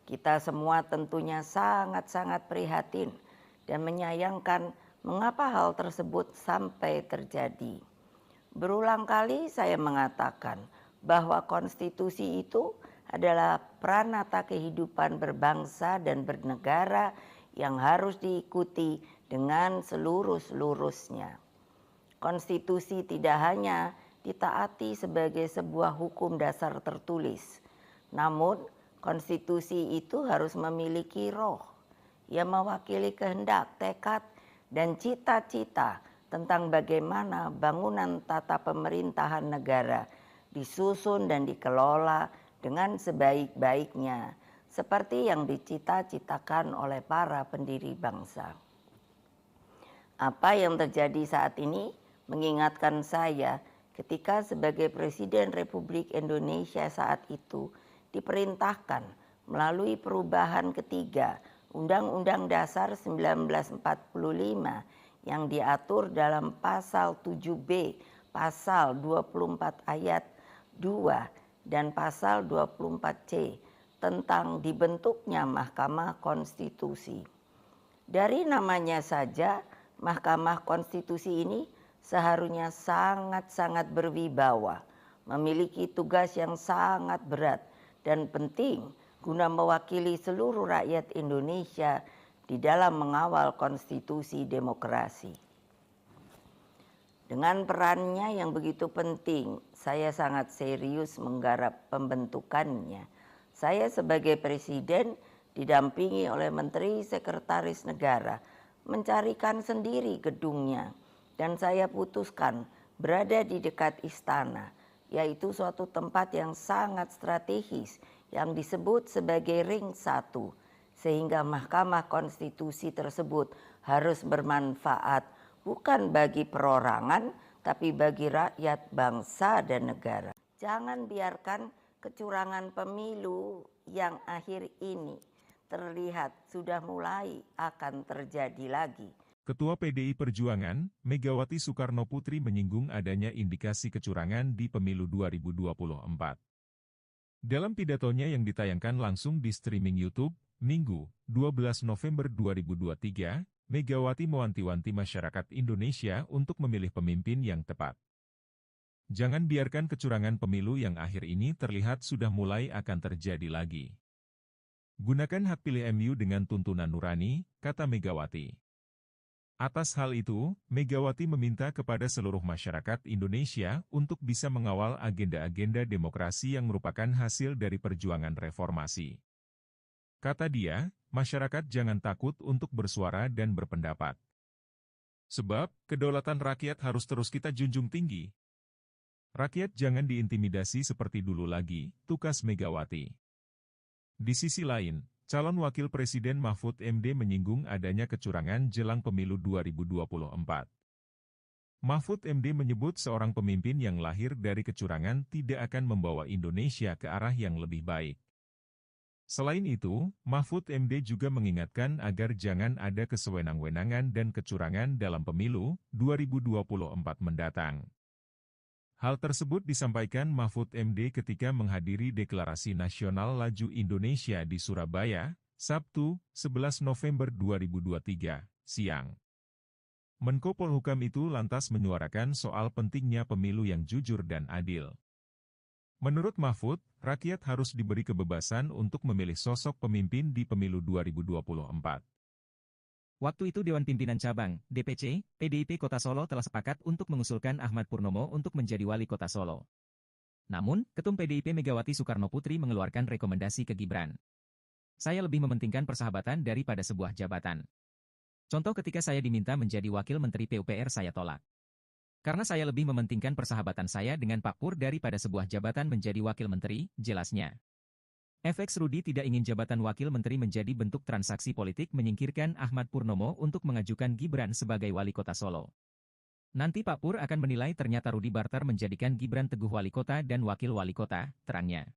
Speaker 1: Kita semua tentunya sangat-sangat prihatin dan menyayangkan mengapa hal tersebut sampai terjadi. Berulang kali saya mengatakan bahwa konstitusi itu adalah pranata kehidupan berbangsa dan bernegara yang harus diikuti dengan seluruh-seluruhnya. Konstitusi tidak hanya ditaati sebagai sebuah hukum dasar tertulis, namun konstitusi itu harus memiliki roh yang mewakili kehendak, tekad, dan cita-cita tentang bagaimana bangunan tata pemerintahan negara disusun dan dikelola dengan sebaik-baiknya, seperti yang dicita-citakan oleh para pendiri bangsa. Apa yang terjadi saat ini mengingatkan saya ketika sebagai Presiden Republik Indonesia saat itu diperintahkan melalui perubahan ketiga Undang-Undang Dasar 1945 yang diatur dalam pasal 7B, pasal 24 ayat 2 dan pasal 24C tentang dibentuknya Mahkamah Konstitusi. Dari namanya saja, Mahkamah Konstitusi ini seharusnya sangat-sangat berwibawa, memiliki tugas yang sangat berat dan penting guna mewakili seluruh rakyat Indonesia di dalam mengawal konstitusi demokrasi. Dengan perannya yang begitu penting, saya sangat serius menggarap pembentukannya. Saya sebagai Presiden didampingi oleh Menteri Sekretaris Negara mencarikan sendiri gedungnya, dan saya putuskan berada di dekat istana, yaitu suatu tempat yang sangat strategis yang disebut sebagai Ring 1, sehingga Mahkamah Konstitusi tersebut harus bermanfaat bukan bagi perorangan, tapi bagi rakyat, bangsa, dan negara. Jangan biarkan kecurangan pemilu yang akhir ini terlihat sudah mulai akan terjadi lagi.
Speaker 2: Ketua PDI Perjuangan, Megawati Soekarno Putri menyinggung adanya indikasi kecurangan di pemilu 2024. Dalam pidatonya yang ditayangkan langsung di streaming YouTube, Minggu, 12 November 2023, Megawati mewanti-wanti masyarakat Indonesia untuk memilih pemimpin yang tepat. Jangan biarkan kecurangan pemilu yang akhir ini terlihat sudah mulai akan terjadi lagi. Gunakan hak pilih MU dengan tuntunan nurani, kata Megawati. Atas hal itu, Megawati meminta kepada seluruh masyarakat Indonesia untuk bisa mengawal agenda-agenda demokrasi yang merupakan hasil dari perjuangan reformasi. Kata dia, masyarakat jangan takut untuk bersuara dan berpendapat. Sebab, kedaulatan rakyat harus terus kita junjung tinggi. Rakyat jangan diintimidasi seperti dulu lagi, tukas Megawati. Di sisi lain, calon Wakil Presiden Mahfud MD menyinggung adanya kecurangan jelang pemilu 2024. Mahfud MD menyebut seorang pemimpin yang lahir dari kecurangan tidak akan membawa Indonesia ke arah yang lebih baik. Selain itu, Mahfud MD juga mengingatkan agar jangan ada kesewenang-wenangan dan kecurangan dalam pemilu 2024 mendatang. Hal tersebut disampaikan Mahfud MD ketika menghadiri Deklarasi Nasional Laju Indonesia di Surabaya, Sabtu, 11 November 2023, siang. Menko Polhukam itu lantas menyuarakan soal pentingnya pemilu yang jujur dan adil. Menurut Mahfud, rakyat harus diberi kebebasan untuk memilih sosok pemimpin di pemilu 2024.
Speaker 3: Waktu itu Dewan Pimpinan Cabang, DPC, PDIP Kota Solo telah sepakat untuk mengusulkan Ahmad Purnomo untuk menjadi wali kota Solo. Namun, Ketum PDIP Megawati Soekarno Putri mengeluarkan rekomendasi ke Gibran. Saya lebih mementingkan persahabatan daripada sebuah jabatan. Contoh ketika saya diminta menjadi wakil menteri PUPR saya tolak. Karena saya lebih mementingkan persahabatan saya dengan Pak Pur daripada sebuah jabatan menjadi wakil menteri, jelasnya. FX Rudi tidak ingin jabatan wakil menteri menjadi bentuk transaksi politik menyingkirkan Ahmad Purnomo untuk mengajukan Gibran sebagai wali kota Solo. Nanti Pak Pur akan menilai ternyata Rudi barter menjadikan Gibran teguh wali kota dan wakil wali kota, terangnya.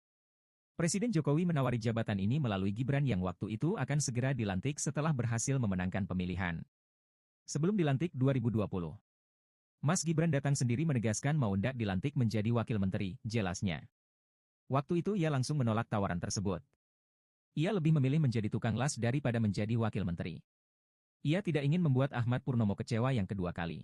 Speaker 3: Presiden Jokowi menawari jabatan ini melalui Gibran yang waktu itu akan segera dilantik setelah berhasil memenangkan pemilihan. Sebelum dilantik 2020. Mas Gibran datang sendiri menegaskan mau ndak dilantik menjadi wakil menteri, jelasnya. Waktu itu ia langsung menolak tawaran tersebut. Ia lebih memilih menjadi tukang las daripada menjadi wakil menteri. Ia tidak ingin membuat Ahmad Purnomo kecewa yang kedua kali.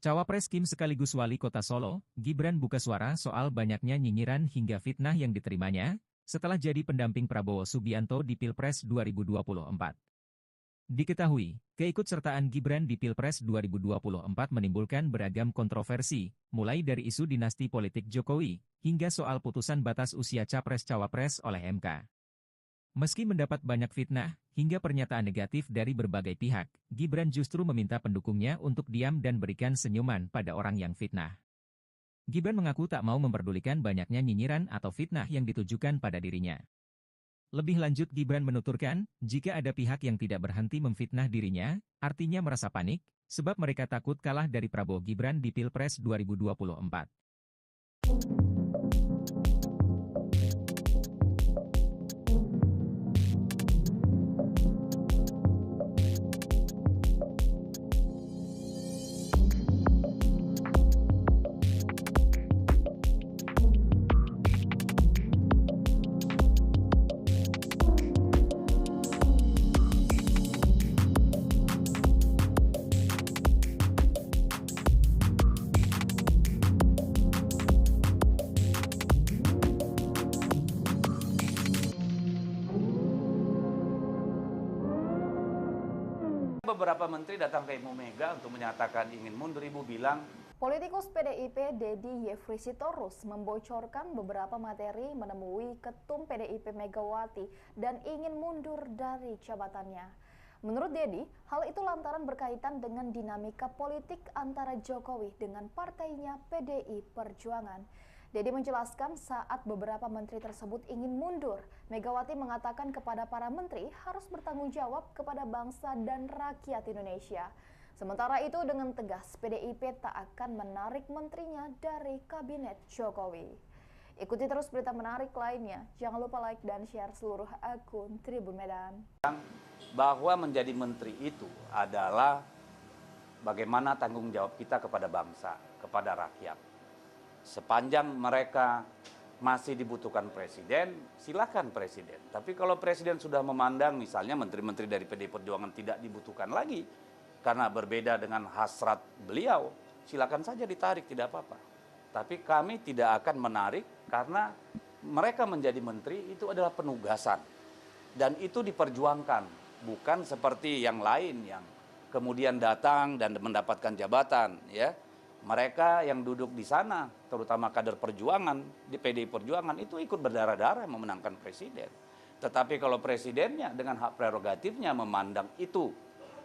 Speaker 3: Cawapres Kim sekaligus wali kota Solo, Gibran buka suara soal banyaknya nyinyiran hingga fitnah yang diterimanya, setelah jadi pendamping Prabowo Subianto di Pilpres 2024. Diketahui, keikutsertaan Gibran di Pilpres 2024 menimbulkan beragam kontroversi, mulai dari isu dinasti politik Jokowi, hingga soal putusan batas usia Capres-Cawapres oleh MK. Meski mendapat banyak fitnah, hingga pernyataan negatif dari berbagai pihak, Gibran justru meminta pendukungnya untuk diam dan berikan senyuman pada orang yang fitnah. Gibran mengaku tak mau memperdulikan banyaknya nyinyiran atau fitnah yang ditujukan pada dirinya. Lebih lanjut Gibran menuturkan, jika ada pihak yang tidak berhenti memfitnah dirinya, artinya merasa panik, sebab mereka takut kalah dari Prabowo Gibran di Pilpres 2024.
Speaker 4: Beberapa menteri datang ke Ibu Mega untuk menyatakan ingin mundur. Ibu bilang,
Speaker 5: Politikus PDIP Deddy Yefri Sitorus membocorkan beberapa materi menemui Ketum PDIP Megawati dan ingin mundur dari jabatannya. Menurut Deddy, hal itu lantaran berkaitan dengan dinamika politik antara Jokowi dengan partainya PDI Perjuangan. Deddy menjelaskan saat beberapa menteri tersebut ingin mundur, Megawati mengatakan kepada para menteri harus bertanggung jawab kepada bangsa dan rakyat Indonesia. Sementara itu dengan tegas, PDIP tak akan menarik menterinya dari kabinet Jokowi. Ikuti terus berita menarik lainnya. Jangan lupa like dan share seluruh akun Tribun Medan.
Speaker 4: bahwa menjadi menteri itu adalah bagaimana tanggung jawab kita kepada bangsa, kepada rakyat. Sepanjang mereka masih dibutuhkan presiden, silakan presiden. Tapi kalau presiden sudah memandang misalnya menteri-menteri dari PDI Perjuangan tidak dibutuhkan lagi karena berbeda dengan hasrat beliau, silakan saja ditarik, tidak apa-apa. Tapi kami tidak akan menarik karena mereka menjadi menteri itu adalah penugasan. Dan itu diperjuangkan, bukan seperti yang lain yang kemudian datang dan mendapatkan jabatan, ya. Mereka yang duduk di sana, terutama kader perjuangan di PDI Perjuangan itu ikut berdarah-darah memenangkan presiden. Tetapi kalau presidennya dengan hak prerogatifnya memandang itu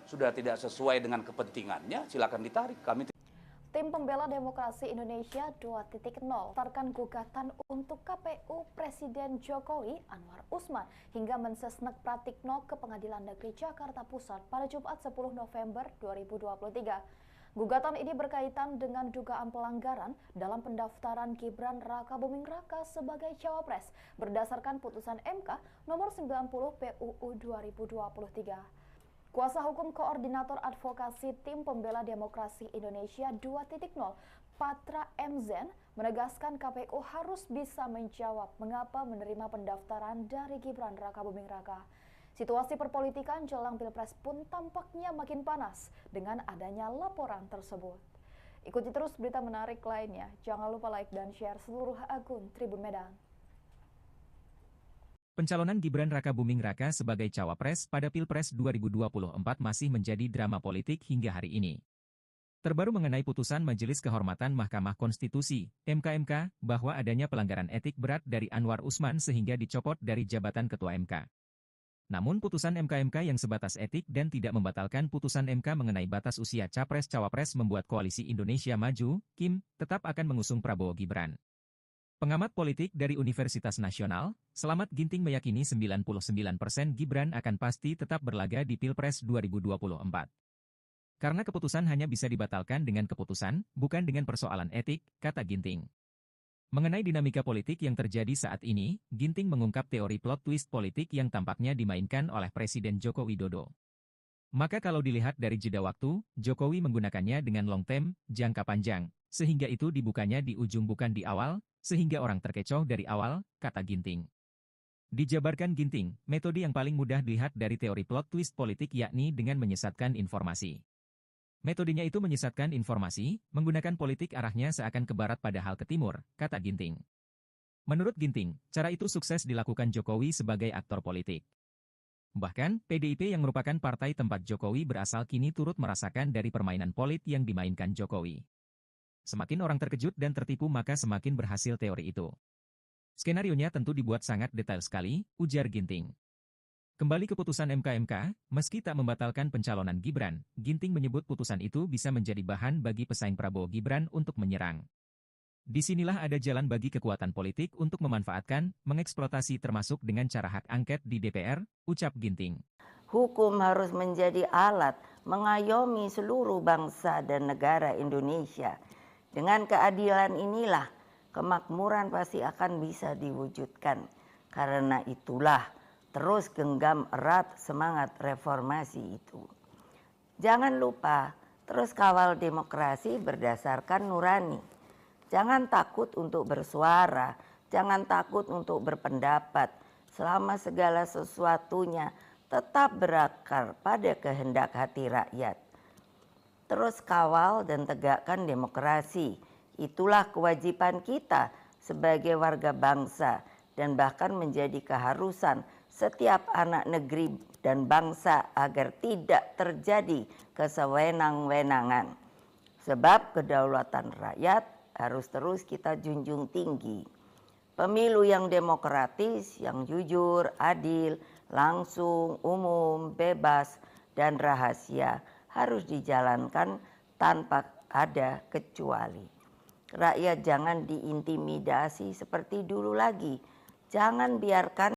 Speaker 4: sudah tidak sesuai dengan kepentingannya, silakan ditarik.
Speaker 5: Tim Pembela Demokrasi Indonesia 2.0 mentarkan gugatan untuk KPU Presiden Jokowi Anwar Usman hingga Mensesnek Pratikno ke Pengadilan Negeri Jakarta Pusat pada Jumat 10 November 2023. Gugatan ini berkaitan dengan dugaan pelanggaran dalam pendaftaran Gibran Rakabuming Raka sebagai cawapres berdasarkan putusan MK nomor 90 PUU 2023. Kuasa hukum Koordinator Advokasi Tim Pembela Demokrasi Indonesia 2.0, Patra M. Zen, menegaskan KPU harus bisa menjawab mengapa menerima pendaftaran dari Gibran Rakabuming Raka. Situasi perpolitikan jelang Pilpres pun tampaknya makin panas dengan adanya laporan tersebut. Ikuti terus berita menarik lainnya. Jangan lupa like dan share seluruh akun Tribun Medan.
Speaker 3: Pencalonan Gibran Rakabuming Raka sebagai cawapres pada Pilpres 2024 masih menjadi drama politik hingga hari ini. Terbaru mengenai putusan Majelis Kehormatan Mahkamah Konstitusi, (MK) bahwa adanya pelanggaran etik berat dari Anwar Usman sehingga dicopot dari jabatan Ketua MK. Namun putusan MK yang sebatas etik dan tidak membatalkan putusan MK mengenai batas usia Capres-Cawapres membuat Koalisi Indonesia Maju, KIM, tetap akan mengusung Prabowo Gibran. Pengamat politik dari Universitas Nasional, Slamet Ginting meyakini 99% Gibran akan pasti tetap berlaga di Pilpres 2024. Karena keputusan hanya bisa dibatalkan dengan keputusan, bukan dengan persoalan etik, kata Ginting. Mengenai dinamika politik yang terjadi saat ini, Ginting mengungkap teori plot twist politik yang tampaknya dimainkan oleh Presiden Joko Widodo. Maka kalau dilihat dari jeda waktu, Jokowi menggunakannya dengan long term, jangka panjang, sehingga itu dibukanya di ujung bukan di awal, sehingga orang terkecoh dari awal, kata Ginting. Dijabarkan Ginting, metode yang paling mudah dilihat dari teori plot twist politik yakni dengan menyesatkan informasi. Metodenya itu menyesatkan informasi, menggunakan politik arahnya seakan ke barat padahal ke timur, kata Ginting. Menurut Ginting, cara itu sukses dilakukan Jokowi sebagai aktor politik. Bahkan, PDIP yang merupakan partai tempat Jokowi berasal kini turut merasakan dari permainan politik yang dimainkan Jokowi. Semakin orang terkejut dan tertipu maka semakin berhasil teori itu. Skenarionya tentu dibuat sangat detail sekali, ujar Ginting. Kembali ke putusan MK, meski tak membatalkan pencalonan Gibran, Ginting menyebut putusan itu bisa menjadi bahan bagi pesaing Prabowo Gibran untuk menyerang. Disinilah ada jalan bagi kekuatan politik untuk memanfaatkan, mengeksploitasi termasuk dengan cara hak angket di DPR, ucap Ginting.
Speaker 1: Hukum harus menjadi alat mengayomi seluruh bangsa dan negara Indonesia. Dengan keadilan inilah kemakmuran pasti akan bisa diwujudkan. Karena itulah terus genggam erat semangat reformasi itu. Jangan lupa terus kawal demokrasi berdasarkan nurani. Jangan takut untuk bersuara, jangan takut untuk berpendapat, selama segala sesuatunya tetap berakar pada kehendak hati rakyat. Terus kawal dan tegakkan demokrasi, itulah kewajiban kita sebagai warga bangsa dan bahkan menjadi keharusan setiap anak negeri dan bangsa agar tidak terjadi kesewenang-wenangan. Sebab kedaulatan rakyat harus terus kita junjung tinggi. Pemilu yang demokratis, yang jujur, adil, langsung, umum, bebas, dan rahasia harus dijalankan tanpa ada kecuali. Rakyat jangan diintimidasi seperti dulu lagi. Jangan biarkan